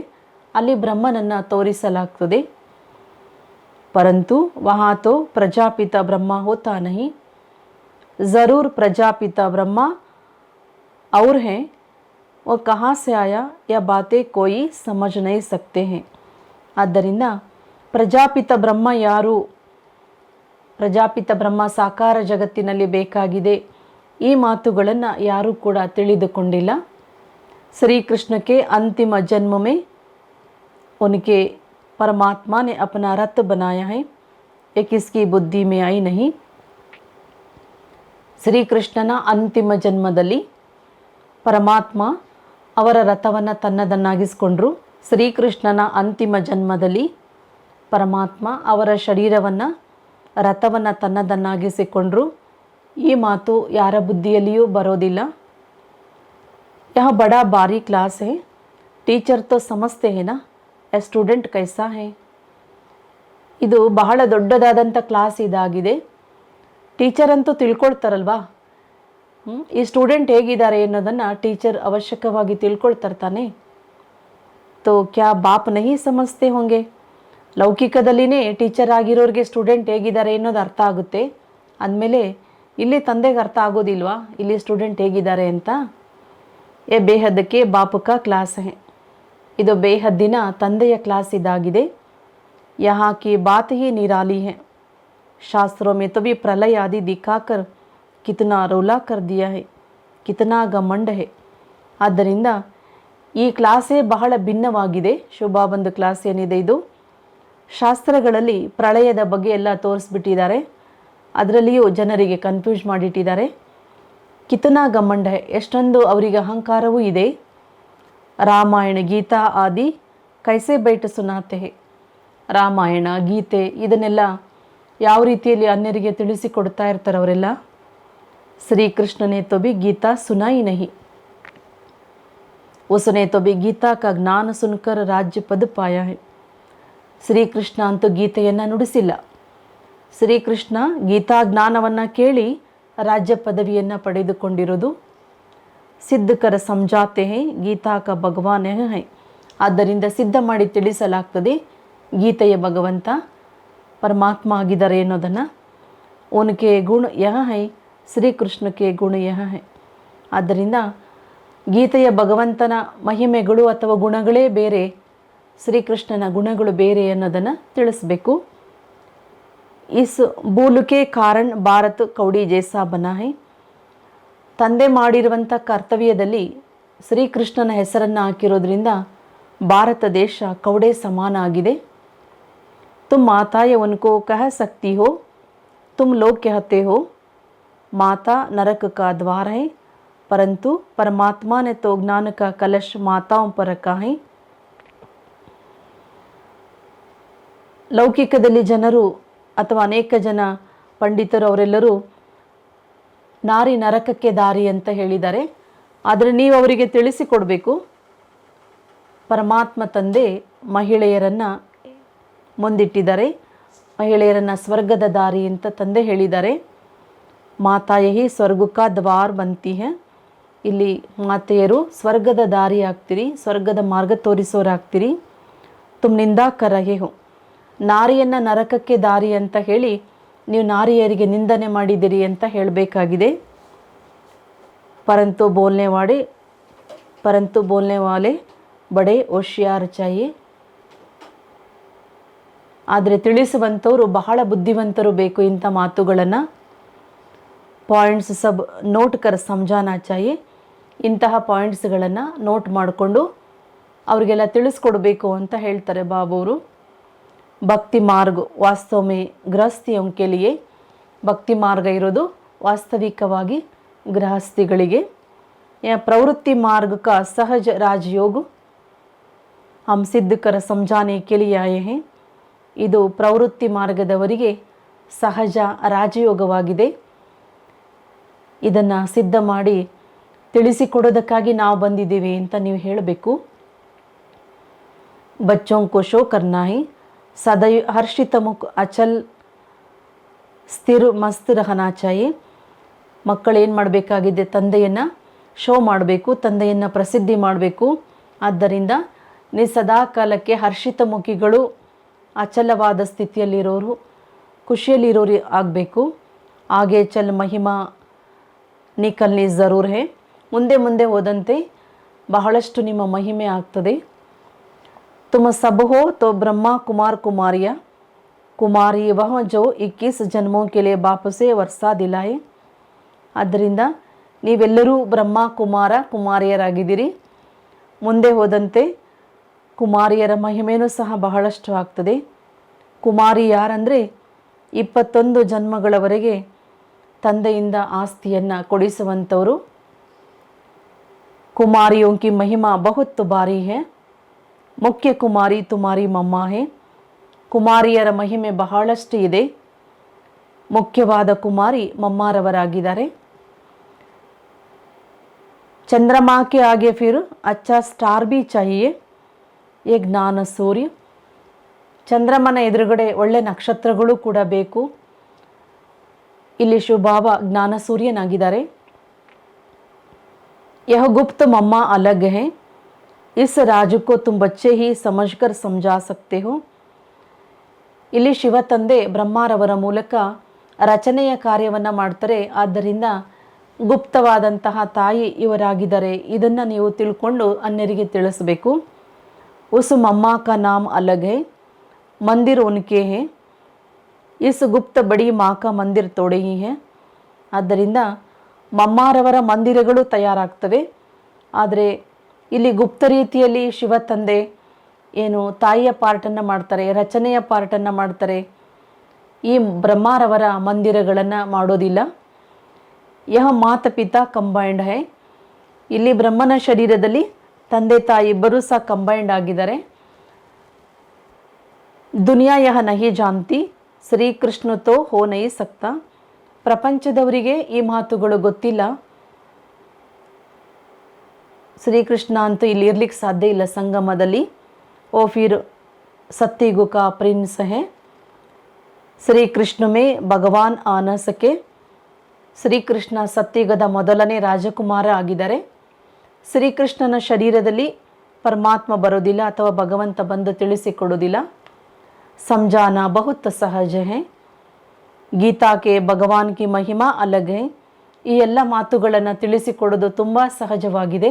ಅಲ್ಲಿ ಬ್ರಹ್ಮನನ್ನು ತೋರಿಸಲಾಗ್ತದೆ. ಪರಂತು ವಹಾ ತೋ ಪ್ರಜಾಪಿತ ಬ್ರಹ್ಮ ಹೋತಾ ನಹಿ. ज़रूर प्रजापिता ब्रह्मा और हैं, वो कहाँ से आया या बातें कोई समझ नहीं सकते हैं. ಆದ್ದರಿಂದ ಪ್ರಜಾಪಿತ ಬ್ರಹ್ಮ ಯಾರು? ಪ್ರಜಾಪಿತ ಬ್ರಹ್ಮ ಸಾಕಾರ ಜಗತ್ತಿನಲ್ಲಿ ಬೇಕಾಗಿದೆ. ಈ ಮಾತುಗಳನ್ನು ಯಾರೂ ಕೂಡ ತಿಳಿದುಕೊಂಡಿಲ್ಲ. ಶ್ರೀಕೃಷ್ಣಕ್ಕೆ ಅಂತಿಮ ಜನ್ಮ में उनके परमात्मा ने अपना रथ बनाया है, ये किसकी बुद्धि में आई नहीं. ಶ್ರೀಕೃಷ್ಣನ ಅಂತಿಮ ಜನ್ಮದಲ್ಲಿ ಪರಮಾತ್ಮ ಅವರ ರಥವನ್ನು ತನ್ನದನ್ನಾಗಿಸ್ಕೊಂಡ್ರು. ಶ್ರೀಕೃಷ್ಣನ ಅಂತಿಮ ಜನ್ಮದಲ್ಲಿ ಪರಮಾತ್ಮ ಅವರ ಶರೀರವನ್ನು, ರಥವನ್ನು ತನ್ನದನ್ನಾಗಿಸಿಕೊಂಡ್ರು. ಈ ಮಾತು ಯಾರ ಬುದ್ಧಿಯಲ್ಲಿಯೂ ಬರೋದಿಲ್ಲ. यह बड़ा भारी क्लास है, टीचर तो समझते हैं ना, ए स्टूडेंट कैसा है. ಇದು ಬಹಳ ದೊಡ್ಡದಾದಂಥ ಕ್ಲಾಸ್ ಇದಾಗಿದೆ. ಟೀಚರ್ ಅಂತೂ ತಿಳ್ಕೊಳ್ತಾರಲ್ವಾ, ಈ ಸ್ಟೂಡೆಂಟ್ ಹೇಗಿದ್ದಾರೆ ಅನ್ನೋದನ್ನು ಟೀಚರ್ ಅವಶ್ಯಕವಾಗಿ ತಿಳ್ಕೊಳ್ತಾರೆ ತಾನೆ. ತೋ ಕ್ಯಾ ಬಾಪ್ ನಹಿ ಸಮಜ್ತೆ ಹೋಂಗೆ. ಲೌಕಿಕದಲ್ಲಿನೇ ಟೀಚರ್ ಆಗಿರೋರಿಗೆ ಸ್ಟೂಡೆಂಟ್ ಹೇಗಿದ್ದಾರೆ ಅನ್ನೋದು ಅರ್ಥ ಆಗುತ್ತೆ. ಅಂದಮೇಲೆ ಇಲ್ಲಿ ತಂದೆಗೆ ಅರ್ಥ ಆಗೋದಿಲ್ವಾ ಇಲ್ಲಿ ಸ್ಟೂಡೆಂಟ್ ಹೇಗಿದ್ದಾರೆ ಅಂತ? ये बेहद के बाप का क्लास है. ಇದು ಬೇಹದ್ದಿನ ತಂದೆಯ ಕ್ಲಾಸ್ ಇದಾಗಿದೆ. यहाँ की बात ही निराली है. शास्त्रों में तो भी प्रलय आदि दिखाकर कितना रोला कर दिया है, कितना घमंड है. ಆದ್ದರಿಂದ ಈ ಕ್ಲಾಸೇ ಬಹಳ ಭಿನ್ನವಾಗಿದೆ. ಶುಭಾಬಂಧು ಕ್ಲಾಸ್ ಏನಿದೆ ಇದು ಶಾಸ್ತ್ರಗಳಲ್ಲಿ ಪ್ರಳಯದ ಬಗ್ಗೆ ಎಲ್ಲ ತೋರಿಸ್ಬಿಟ್ಟಿದ್ದಾರೆ. ಅದರಲ್ಲಿಯೂ ಜನರಿಗೆ ಕನ್ಫ್ಯೂಸ್ ಮಾಡಿಟ್ಟಿದ್ದಾರೆ. ಕಿತನಾ ಗಮಂಡ ಹೈ, ಎಷ್ಟೊಂದು ಅವರಿಗೆ ಅಹಂಕಾರವೂ ಇದೆ. ರಾಮಾಯಣ ಗೀತಾ ಆದಿ ಕೈಸೆ ಬೈಟ್ ಸುನಾತೆ ಹೇ. ರಾಮಾಯಣ ಗೀತೆ ಇದನ್ನೆಲ್ಲ ಯಾವ ರೀತಿಯಲ್ಲಿ ಅನ್ಯರಿಗೆ ತಿಳಿಸಿಕೊಡ್ತಾ ಇರ್ತಾರೆ ಅವರೆಲ್ಲ. ಶ್ರೀಕೃಷ್ಣನೇ ತೋ ಬಿ ಗೀತಾ ಸುನಾಯಿ ನಹಿ, उसने तो भी गीता का ज्ञान सुनकर राज्य पद पाया है. ಶ್ರೀಕೃಷ್ಣ ಅಂತೂ ಗೀತೆಯನ್ನು ನುಡಿಸಿಲ್ಲ. ಶ್ರೀಕೃಷ್ಣ ಗೀತಾ ಜ್ಞಾನವನ್ನು ಕೇಳಿ ರಾಜ್ಯ ಪದವಿಯನ್ನು ಪಡೆದುಕೊಂಡಿರೋದು. ಸಿದ್ಧಕರ ಸಮಜಾತೆ ಹೈ ಗೀತಾ ಕ ಭಗವಾನ್ ಹೈ. ಆದ್ದರಿಂದ ಸಿದ್ಧ ಮಾಡಿ ತಿಳಿಸಲಾಗ್ತದೆ ಗೀತೆಯ ಭಗವಂತ ಪರಮಾತ್ಮ ಆಗಿದ್ದಾರೆ ಅನ್ನೋದನ್ನು. ಉನಕೆ ಗುಣ ಯಹ ಹೈ, ಶ್ರೀಕೃಷ್ಣಕ್ಕೆ ಗುಣ ಯಹ ಹೈ. ಆದ್ದರಿಂದ ಗೀತೆಯ ಭಗವಂತನ ಮಹಿಮೆಗಳು ಅಥವಾ ಗುಣಗಳೇ ಬೇರೆ, ಶ್ರೀಕೃಷ್ಣನ ಗುಣಗಳು ಬೇರೆ ಅನ್ನೋದನ್ನು ತಿಳಿಸ್ಬೇಕು. ಇಸ್ ಭೂಲುಕೆ ಕಾರಣ ಭಾರತ್ ಕೌಡಿ ಜೈಸಾ ಬನಾ ಹೈ. ತಂದೆ ಮಾಡಿರುವಂಥ ಕರ್ತವ್ಯದಲ್ಲಿ ಶ್ರೀಕೃಷ್ಣನ ಹೆಸರನ್ನು ಹಾಕಿರೋದ್ರಿಂದ ಭಾರತ ದೇಶ ಕೌಡೆ ಸಮಾನ ಆಗಿದೆ. ತುಮ್ ಮಾತಾಯ ಉನ್ಕೋ ಕಹ ಸಕ್ತಿ ಹೋ, ತುಮ್ ಲೋಗ್ कहते हो माता नरक का द्वार है, परंतु परमात्मा ने तो ज्ञान का कलश माताओं पर रखा है. ಲೌಕಿಕದಲ್ಲಿ ಜನರು ಅಥವಾ ಅನೇಕ ಜನ ಪಂಡಿತರು ಅವರೆಲ್ಲರೂ ನಾರಿ ನರಕಕ್ಕೆ ದಾರಿ ಅಂತ ಹೇಳಿದ್ದಾರೆ. ಆದರೆ ನೀವು ಅವರಿಗೆ ತಿಳಿಸಿಕೊಡಬೇಕು, ಪರಮಾತ್ಮ ತಂದೆ ಮಹಿಳೆಯರನ್ನು ಮುಂದಿಟ್ಟಿದ್ದಾರೆ, ಮಹಿಳೆಯರನ್ನು ಸ್ವರ್ಗದ ದಾರಿ ಅಂತ ತಂದೆ ಹೇಳಿದ್ದಾರೆ. ಮಾತಾ ಯಹಿ ಸ್ವರ್ಗಕ್ಕ ದ್ವಾರ ಬಂತಿ ಹೈ. ಇಲ್ಲಿ ಮಾತೆಯರು ಸ್ವರ್ಗದ ದಾರಿ ಆಗ್ತೀರಿ, ಸ್ವರ್ಗದ ಮಾರ್ಗ ತೋರಿಸೋರಾಗ್ತೀರಿ. ತುಮ್ ನಿಂದಾ ಕರಹೆ ಹೋ. ನಾರಿಯನ್ನು ನರಕಕ್ಕೆ ದಾರಿ ಅಂತ ಹೇಳಿ ನೀವು ನಾರಿಯರಿಗೆ ನಿಂದನೆ ಮಾಡಿದಿರಿ ಅಂತ ಹೇಳಬೇಕಾಗಿದೆ. ಪರಂತು ಬೋಲ್ನೆ ವಾಲೆ ಬಡೆ ಹೋಶಿಯಾರ್ ಚಾಹಿಯೆ. ಆದರೆ ತಿಳಿಸುವಂಥವರು ಬಹಳ ಬುದ್ಧಿವಂತರು ಬೇಕು ಇಂಥ ಮಾತುಗಳನ್ನು. ಪಾಯಿಂಟ್ಸ್ ಸಬ್ ನೋಟ್ ಕರ್ ಸಮಜಾನಾ ಚಾಹಿಯೆ. ಇಂತಹ ಪಾಯಿಂಟ್ಸ್ಗಳನ್ನು ನೋಟ್ ಮಾಡಿಕೊಂಡು ಅವರಿಗೆಲ್ಲ ತಿಳಿಸ್ಕೊಡ್ಬೇಕು ಅಂತ ಹೇಳ್ತಾರೆ ಬಾಬುವರು. ಭಕ್ತಿ ಮಾರ್ಗ ವಾಸ್ತವ ಮೇ ಗೃಹಸ್ಥಿಯೋಂ ಕೆ ಲಿಯೆ. ಭಕ್ತಿ ಮಾರ್ಗ ಇರೋದು ವಾಸ್ತವಿಕವಾಗಿ ಗೃಹಸ್ಥಿಗಳಿಗೆ. ಪ್ರವೃತ್ತಿ ಮಾರ್ಗ ಕಾ ಸಹಜ ರಾಜಯೋಗ ಹಮ್ ಸಿದ್ಧ ಕರ ಸಮಜಾನೆ ಕೆ ಲಿಯೆ ಆಯೆ ಹೈ. ಇದು ಪ್ರವೃತ್ತಿ ಮಾರ್ಗದವರಿಗೆ ಸಹಜ ರಾಜಯೋಗವಾಗಿದೆ. ಇದನ್ನು ಸಿದ್ಧ ಮಾಡಿ ತಿಳಿಸಿಕೊಡೋದಕ್ಕಾಗಿ ನಾವು ಬಂದಿದ್ದೀವಿ ಅಂತ ನೀವು ಹೇಳಬೇಕು. ಬಚ್ಚೋಂ ಕೋ ಶೋ ಕರ್ನಾ ಹೈ, ಸದೈವ್ ಹರ್ಷಿತ ಮುಖ ಅಚಲ್ ಸ್ಥಿರ ಮಸ್ತ್ ರಹನಾ ಚಾಹಿಯೆ. ಮಕ್ಕಳು ಏನು ಮಾಡಬೇಕಾಗಿದೆ, ತಂದೆಯನ್ನು ಶೋ ಮಾಡಬೇಕು, ತಂದೆಯನ್ನು ಪ್ರಸಿದ್ಧಿ ಮಾಡಬೇಕು. ಆದ್ದರಿಂದ ನೀವು ಸದಾ ಕಾಲಕ್ಕೆ ಹರ್ಷಿತ ಮುಖಿಗಳು, ಅಚಲವಾದ ಸ್ಥಿತಿಯಲ್ಲಿರೋರು, ಖುಷಿಯಲ್ಲಿರೋರು ಆಗಬೇಕು. ಹಾಗೆ ಚಲ್ ಮಹಿಮಾ ನಿಕಲ್ನಿ ಜರೂರ್ ಹೇ. ಮುಂದೆ ಮುಂದೆ ಹೋದಂತೆ ಬಹಳಷ್ಟು ನಿಮ್ಮ ಮಹಿಮೆ ಆಗ್ತದೆ. ತುಮ ಸಬ್ ಹೋ ತೋ ಬ್ರಹ್ಮ ಕುಮಾರ್ ಕುಮಾರಿಯ ಕುಮಾರಿ ವಹ ಜೋ 21 ಜನ್ಮೋ ಕೆ ಲಿಯೆ ಬಾಪ್ ಸೆ ವರ್ಸಾ ದಿಲಾಯೆ. ಆದ್ದರಿಂದ ನೀವೆಲ್ಲರೂ ಬ್ರಹ್ಮ ಕುಮಾರ ಕುಮಾರಿಯರಾಗಿದ್ದೀರಿ. ಮುಂದೆ ಹೋದಂತೆ ಕುಮಾರಿಯರ ಮಹಿಮೆಯೂ ಸಹ ಬಹಳಷ್ಟು ಆಗ್ತದೆ. ಕುಮಾರಿ ಯಾರಂದರೆ 21 ಜನ್ಮಗಳವರೆಗೆ ತಂದೆಯಿಂದ ಆಸ್ತಿಯನ್ನು ಕೊಡಿಸುವಂಥವರು. ಕುಮಾರಿಯೋಂ ಕಿ ಮಹಿಮಾ ಬಹುತ್ ಬಾರಿ ಹೈ. ಮುಖ್ಯ ಕುಮಾರಿ ತುಮಾರಿ ಮಮ್ಮ ಹೈ. ಕುಮಾರಿಯರ ಮಹಿಮೆ ಬಹಳಷ್ಟು ಇದೆ. ಮುಖ್ಯವಾದ ಕುಮಾರಿ ಮಮ್ಮಾರವರಾಗಿದ್ದಾರೆ. ಚಂದ್ರಮಾ ಕೆ ಆಗೆ ಫಿರ್ ಅಚ್ಚಾ ಸ್ಟಾರ್ ಬಿ ಚಾಹಿಯೆ. ಯೇ ಜ್ಞಾನ ಸೂರ್ಯ. ಚಂದ್ರಮನ ಎದುರುಗಡೆ ಒಳ್ಳೆ ನಕ್ಷತ್ರಗಳು ಕೂಡ ಬೇಕು. ಇಲ್ಲಿ ಶಿವಬಾಬಾ ಜ್ಞಾನ ಸೂರ್ಯನಾಗಿದ್ದಾರೆ. यह गुप्त मम्मा अलग है. इस राज को तुम बच्चे ही समझकर समझा सकते हो. ಇಲ್ಲಿ ಶಿವ ತಂದೆ ಬ್ರಹ್ಮಾರವರ ಮೂಲಕ ರಚನೆಯ ಕಾರ್ಯವನ್ನು ಮಾಡ್ತಾರೆ. ಆದ್ದರಿಂದ ಗುಪ್ತವಾದಂತಹ ತಾಯಿ ಇವರಾಗಿದ್ದಾರೆ. ಇದನ್ನು ನೀವು ತಿಳ್ಕೊಂಡು ಅನ್ಯರಿಗೆ ತಿಳಿಸಬೇಕು. ಉಸ್ ಮಮ್ಮಾ ಕಾ ನಾಮ್ ಅಲಗ್ ಹೈ, ಮಂದಿರ್ ಉನ್ಕೆ ಹೈ, ಇಸ್ ಗುಪ್ತ ಬಡಿ ಮಾ ಕಾ ಮಂದಿರ್ ತೋಡೆ ಹಿ ಹೈ. ಆದ್ದರಿಂದ ಮಮ್ಮಾರವರ ಮಂದಿರಗಳು ತಯಾರಾಗ್ತವೆ, ಆದರೆ ಇಲ್ಲಿ ಗುಪ್ತ ರೀತಿಯಲ್ಲಿ ಶಿವ ತಂದೆ ಏನು ತಾಯಿಯ ಪಾರ್ಟನ್ನು ಮಾಡ್ತಾರೆ, ರಚನೆಯ ಪಾರ್ಟನ್ನು ಮಾಡ್ತಾರೆ. ಈ ಬ್ರಹ್ಮಾರವರ ಮಂದಿರಗಳನ್ನು ಮಾಡೋದಿಲ್ಲ. ಯಹ ಮಾತ ಪಿತಾ ಕಂಬೈಂಡ್ ಹೈ, ಇಲ್ಲಿ ಬ್ರಹ್ಮನ ಶರೀರದಲ್ಲಿ ತಂದೆ ತಾಯಿ ಇಬ್ಬರೂ ಸಹ ಕಂಬೈಂಡ್ ಆಗಿದ್ದಾರೆ. ದುನಿಯಾ ಯಹ ನಹಿ ಜಾನ್ತಿ, ಶ್ರೀಕೃಷ್ಣ ತೋ ಹೋ ನೈ ಸಕ್ತಾ. ಪ್ರಪಂಚದವರಿಗೆ ಈ ಮಾತುಗಳು ಗೊತ್ತಿಲ್ಲ, ಶ್ರೀಕೃಷ್ಣ ಅಂತೂ ಇಲ್ಲಿ ಇರ್ಲಿಕ್ಕೆ ಸಾಧ್ಯ ಇಲ್ಲ ಸಂಗಮದಲ್ಲಿ. ಓ ಫಿರ್ ಸತ್ಯಯುಗ ಕಾ ಪ್ರಿನ್ಸ್ ಹೈ, ಶ್ರೀಕೃಷ್ಣ ಮೇ ಭಗವಾನ್ ಆ ನ ಸಕೆ. ಶ್ರೀಕೃಷ್ಣ ಸತ್ಯಯುಗದ ಮೊದಲನೇ ರಾಜಕುಮಾರ ಆಗಿದ್ದಾರೆ. ಶ್ರೀಕೃಷ್ಣನ ಶರೀರದಲ್ಲಿ ಪರಮಾತ್ಮ ಬರೋದಿಲ್ಲ ಅಥವಾ ಭಗವಂತ ಬಂದು ತಿಳಿಸಿಕೊಡೋದಿಲ್ಲ. ಸಮझाना बहुत सहज है, ಗೀತಾ ಕೆ ಭಗವಾನ್ ಕಿ ಮಹಿಮಾ ಅಲಗ್ ಹೈ. ಈ ಎಲ್ಲ ಮಾತುಗಳನ್ನು ತಿಳಿಸಿಕೊಡೋದು ತುಂಬ ಸಹಜವಾಗಿದೆ.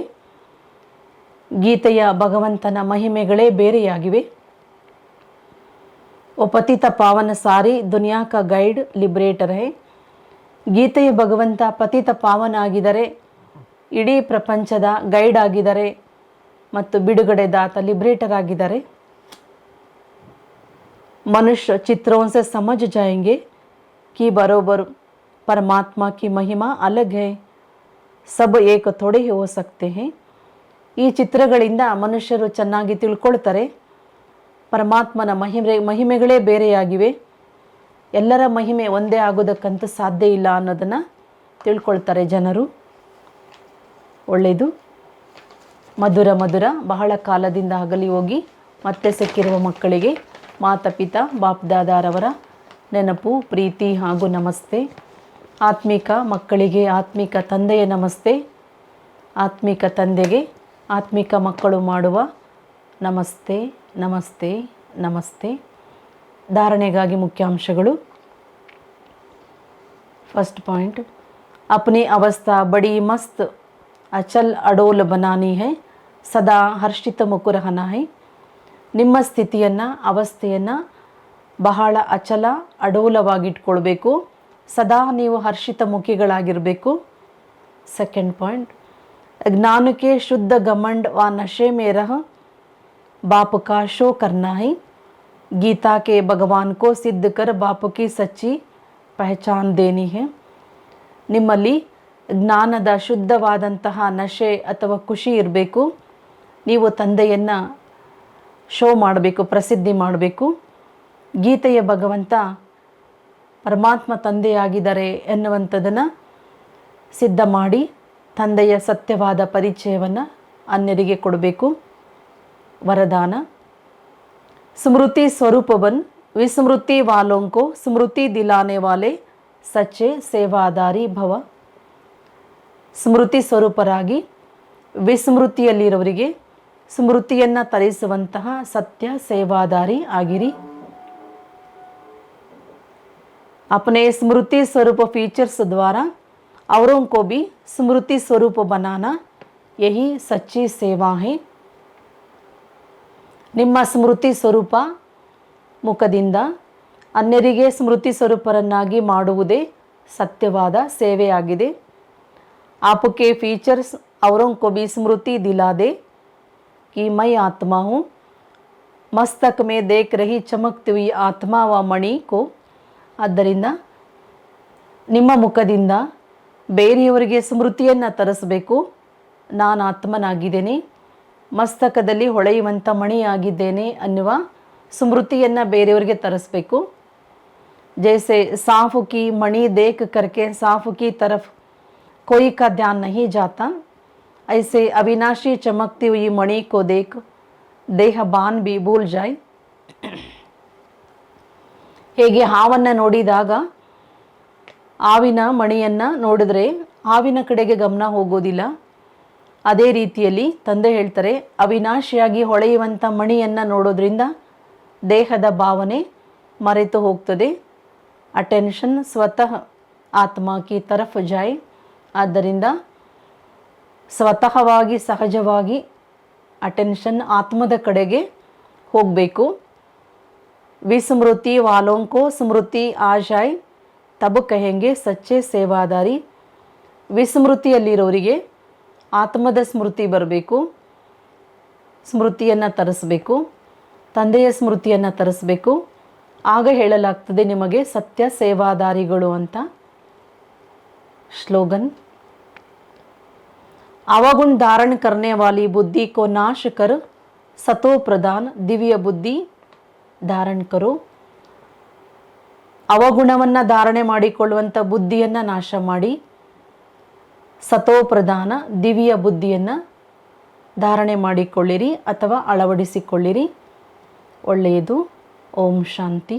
ಗೀತೆಯ ಭಗವಂತನ ಮಹಿಮೆಗಳೇ ಬೇರೆಯಾಗಿವೆ. ಓ ಪತಿತ ಪಾವನ ಸಾರಿ ದುನಿಯಾ ಕಾ ಗೈಡ್ ಲಿಬ್ರೇಟರ್ ಹೈ. ಗೀತೆಯ ಭಗವಂತ ಪತಿತ ಪಾವನ ಆಗಿದ್ದಾರೆ, ಇಡೀ ಪ್ರಪಂಚದ ಗೈಡ್ ಆಗಿದ್ದಾರೆ ಮತ್ತು ಬಿಡುಗಡೆದಾತ ಲಿಬ್ರೇಟರ್ ಆಗಿದ್ದಾರೆ. मनुष्य चित्रों से समझ जाएंगे कि बरोबर परमात्मा की महिमा अलग है, सब एक थोड़े ही हो सकते हैं. ಈ ಚಿತ್ರಗಳಿಂದ ಮನುಷ್ಯರು ಚೆನ್ನಾಗಿ ತಿಳ್ಕೊಳ್ತಾರೆ, ಪರಮಾತ್ಮನ ಮಹಿಮೆಗಳೇ ಬೇರೆಯಾಗಿವೆ, ಎಲ್ಲರ ಮಹಿಮೆ ಒಂದೇ ಆಗೋದಕ್ಕಂತೂ ಸಾಧ್ಯ ಇಲ್ಲ ಅನ್ನೋದನ್ನು ತಿಳ್ಕೊಳ್ತಾರೆ ಜನರು. ಒಳ್ಳೆಯದು. ಮಧುರ ಮಧುರ ಬಹಳ ಕಾಲದಿಂದ ಅಗಲಿ ಹೋಗಿ ಮತ್ತೆ ಸಿಕ್ಕಿರುವ ಮಕ್ಕಳಿಗೆ ಮಾತಾಪಿತಾ ಬಾಪ್ದಾದಾರವರ ನೆನಪು, ಪ್ರೀತಿ ಹಾಗೂ ನಮಸ್ತೆ. ಆತ್ಮಿಕ ಮಕ್ಕಳಿಗೆ ಆತ್ಮಿಕ ತಂದೆಯ ನಮಸ್ತೆ, ಆತ್ಮಿಕ ತಂದೆಗೆ ಆತ್ಮಿಕ ಮಕ್ಕಳು ಮಾಡುವ ನಮಸ್ತೆ ನಮಸ್ತೆ ನಮಸ್ತೆ. ಧಾರಣೆಗಾಗಿ ಮುಖ್ಯಾಂಶಗಳು. ಫಸ್ಟ್ ಪಾಯಿಂಟ್, अपनी अवस्था बड़ी मस्त अचल अडोल बनानी है, ಸದಾ ಹರ್ಷಿತ ಮುಖ रहना है. ನಿಮ್ಮ ಸ್ಥಿತಿಯನ್ನು ಅವಸ್ಥೆಯನ್ನು ಬಹಳ ಅಚಲ ಅಡೋಲವಾಗಿಟ್ಕೊಳ್ಬೇಕು, ಸದಾ ನೀವು ಹರ್ಷಿತ ಮುಖಿಗಳಾಗಿರಬೇಕು. ಸೆಕೆಂಡ್ ಪಾಯಿಂಟ್, ज्ञान के शुद्ध घमंड व नशे में रह बाप का शो करना है. गीता के भगवान को सिद्ध कर बाप की सच्ची पहचान देनी है. ನಿಮ್ಮಲ್ಲಿ ಜ್ಞಾನದ ಶುದ್ಧವಾದಂತಹ ನಶೆ ಅಥವಾ ಖುಷಿ ಇರಬೇಕು. ನೀವು ತಂದೆಯನ್ನು ಶೋ ಮಾಡಬೇಕು, ಪ್ರಸಿದ್ಧಿ ಮಾಡಬೇಕು. ಗೀತೆಯ ಭಗವಂತ ಪರಮಾತ್ಮ ತಂದೆಯಾಗಿದ್ದಾರೆ ಎನ್ನುವಂಥದ್ದನ್ನು ಸಿದ್ಧ ಮಾಡಿ ತಂದೆಯ ಸತ್ಯವಾದ ಪರಿಚಯವನ್ನು ಅನ್ಯರಿಗೆ ಕೊಡಬೇಕು. ವರದಾನ, ಸ್ಮೃತಿ ಸ್ವರೂಪವನ್ ವಿಸ್ಮೃತಿ ವಾಲೋಂಕೋ ಸ್ಮೃತಿ ದಿಲಾನೆ ವಾಲೆ ಸಚ್ಚೆ ಸೇವಾದಾರಿ ಭವ. ಸ್ಮೃತಿ ಸ್ವರೂಪರಾಗಿ ವಿಸ್ಮೃತಿಯಲ್ಲಿರೋರಿಗೆ ಸ್ಮೃತಿಯನ್ನು ತರಿಸುವಂತಹ ಸತ್ಯ ಸೇವಾದಾರಿ ಆಗಿರಿ. अपने स्मृति स्वरूप फीचर्स द्वारा औरों को भी स्मृति स्वरूप बनाना यही सच्ची सेवा है. ನಿಮ್ಮ ಸ್ಮೃತಿ ಸ್ವರೂಪ ಮುಖದಿಂದ ಅನ್ಯರಿಗೆ ಸ್ಮೃತಿ ಸ್ವರೂಪರನ್ನಾಗಿ ಮಾಡುವುದೇ ಸತ್ಯವಾದ ಸೇವೆಯಾಗಿದೆ. आपके फीचर्स औरों को भी स्मृति दिला दे कि मैं आत्मा हूँ. मस्तक में देख रही चमकती हुई आत्मा व मणि को. ಆದ್ದರಿಂದ ನಿಮ್ಮ ಮುಖದಿಂದ ಬೇರೆಯವರಿಗೆ ಸ್ಮೃತಿಯನ್ನು ತರಿಸಬೇಕು. ನಾನು ಆತ್ಮನಾಗಿದ್ದೇನೆ, ಮಸ್ತಕದಲ್ಲಿ ಹೊಳೆಯುವಂಥ ಮಣಿಯಾಗಿದ್ದೇನೆ ಅನ್ನುವ ಸ್ಮೃತಿಯನ್ನು ಬೇರೆಯವರಿಗೆ ತರಿಸಬೇಕು. जैसे सांप की मणि देख करके सांप की तरफ कोई का ध्यान नहीं जाता, ऐसे अविनाशी चमकती हुई मणि को देख देहबान भी भूल जाए. ಹೇಗೆ ಹಾವನ್ನು ನೋಡಿದಾಗ ಹಾವಿನ ಮಣಿಯನ್ನು ನೋಡಿದ್ರೆ ಹಾವಿನ ಕಡೆಗೆ ಗಮನ ಹೋಗೋದಿಲ್ಲ, ಅದೇ ರೀತಿಯಲ್ಲಿ ತಂದೆ ಹೇಳ್ತಾರೆ ಅವಿನಾಶಿಯಾಗಿ ಹೊಳೆಯುವಂಥ ಮಣಿಯನ್ನು ನೋಡೋದ್ರಿಂದ ದೇಹದ ಭಾವನೆ ಮರೆತು ಹೋಗ್ತದೆ. ಅಟೆನ್ಷನ್ ಸ್ವತಃ ಆತ್ಮ ಕಿ ತರಫ್ ಜಾಯ್, ಆದ್ದರಿಂದ ಸ್ವತಃವಾಗಿ ಸಹಜವಾಗಿ ಅಟೆನ್ಷನ್ ಆತ್ಮದ ಕಡೆಗೆ ಹೋಗಬೇಕು. ವಿಸ್ಮೃತಿ ವಾಲೋಂಕೋ ಸ್ಮೃತಿ ಆ ಜಾಯ್ ತಬ್ ಕಹೆಂಗೆ ಸಚ್ಚೆ ಸೇವಾದಾರಿ. ವಿಸ್ಮೃತಿಯಲ್ಲಿರೋರಿಗೆ ಆತ್ಮದ ಸ್ಮೃತಿ ಬರಬೇಕು, ಸ್ಮೃತಿಯನ್ನು ತರಿಸಬೇಕು, ತಂದೆಯ ಸ್ಮೃತಿಯನ್ನು ತರಿಸಬೇಕು. ಆಗ ಹೇಳಲಾಗ್ತದೆ ನಿಮಗೆ ಸತ್ಯ ಸೇವಾದಾರಿಗಳು ಅಂತ. ಸ್ಲೋಗನ್: अवगुण धारण करने वाली बुद्धि को नाश कर सतो प्रधान दिव्य बुद्धि ಧಾರಣ ಕರೋ. ಅವಗುಣವನ್ನು ಧಾರಣೆ ಮಾಡಿಕೊಳ್ಳುವಂಥ ಬುದ್ಧಿಯನ್ನು ನಾಶ ಮಾಡಿ ಸತೋ ಪ್ರಧಾನ ದಿವ್ಯ ಬುದ್ಧಿಯನ್ನು ಧಾರಣೆ ಮಾಡಿಕೊಳ್ಳಿರಿ ಅಥವಾ ಅಳವಡಿಸಿಕೊಳ್ಳಿರಿ. ಒಳ್ಳೆಯದು. ಓಂ ಶಾಂತಿ.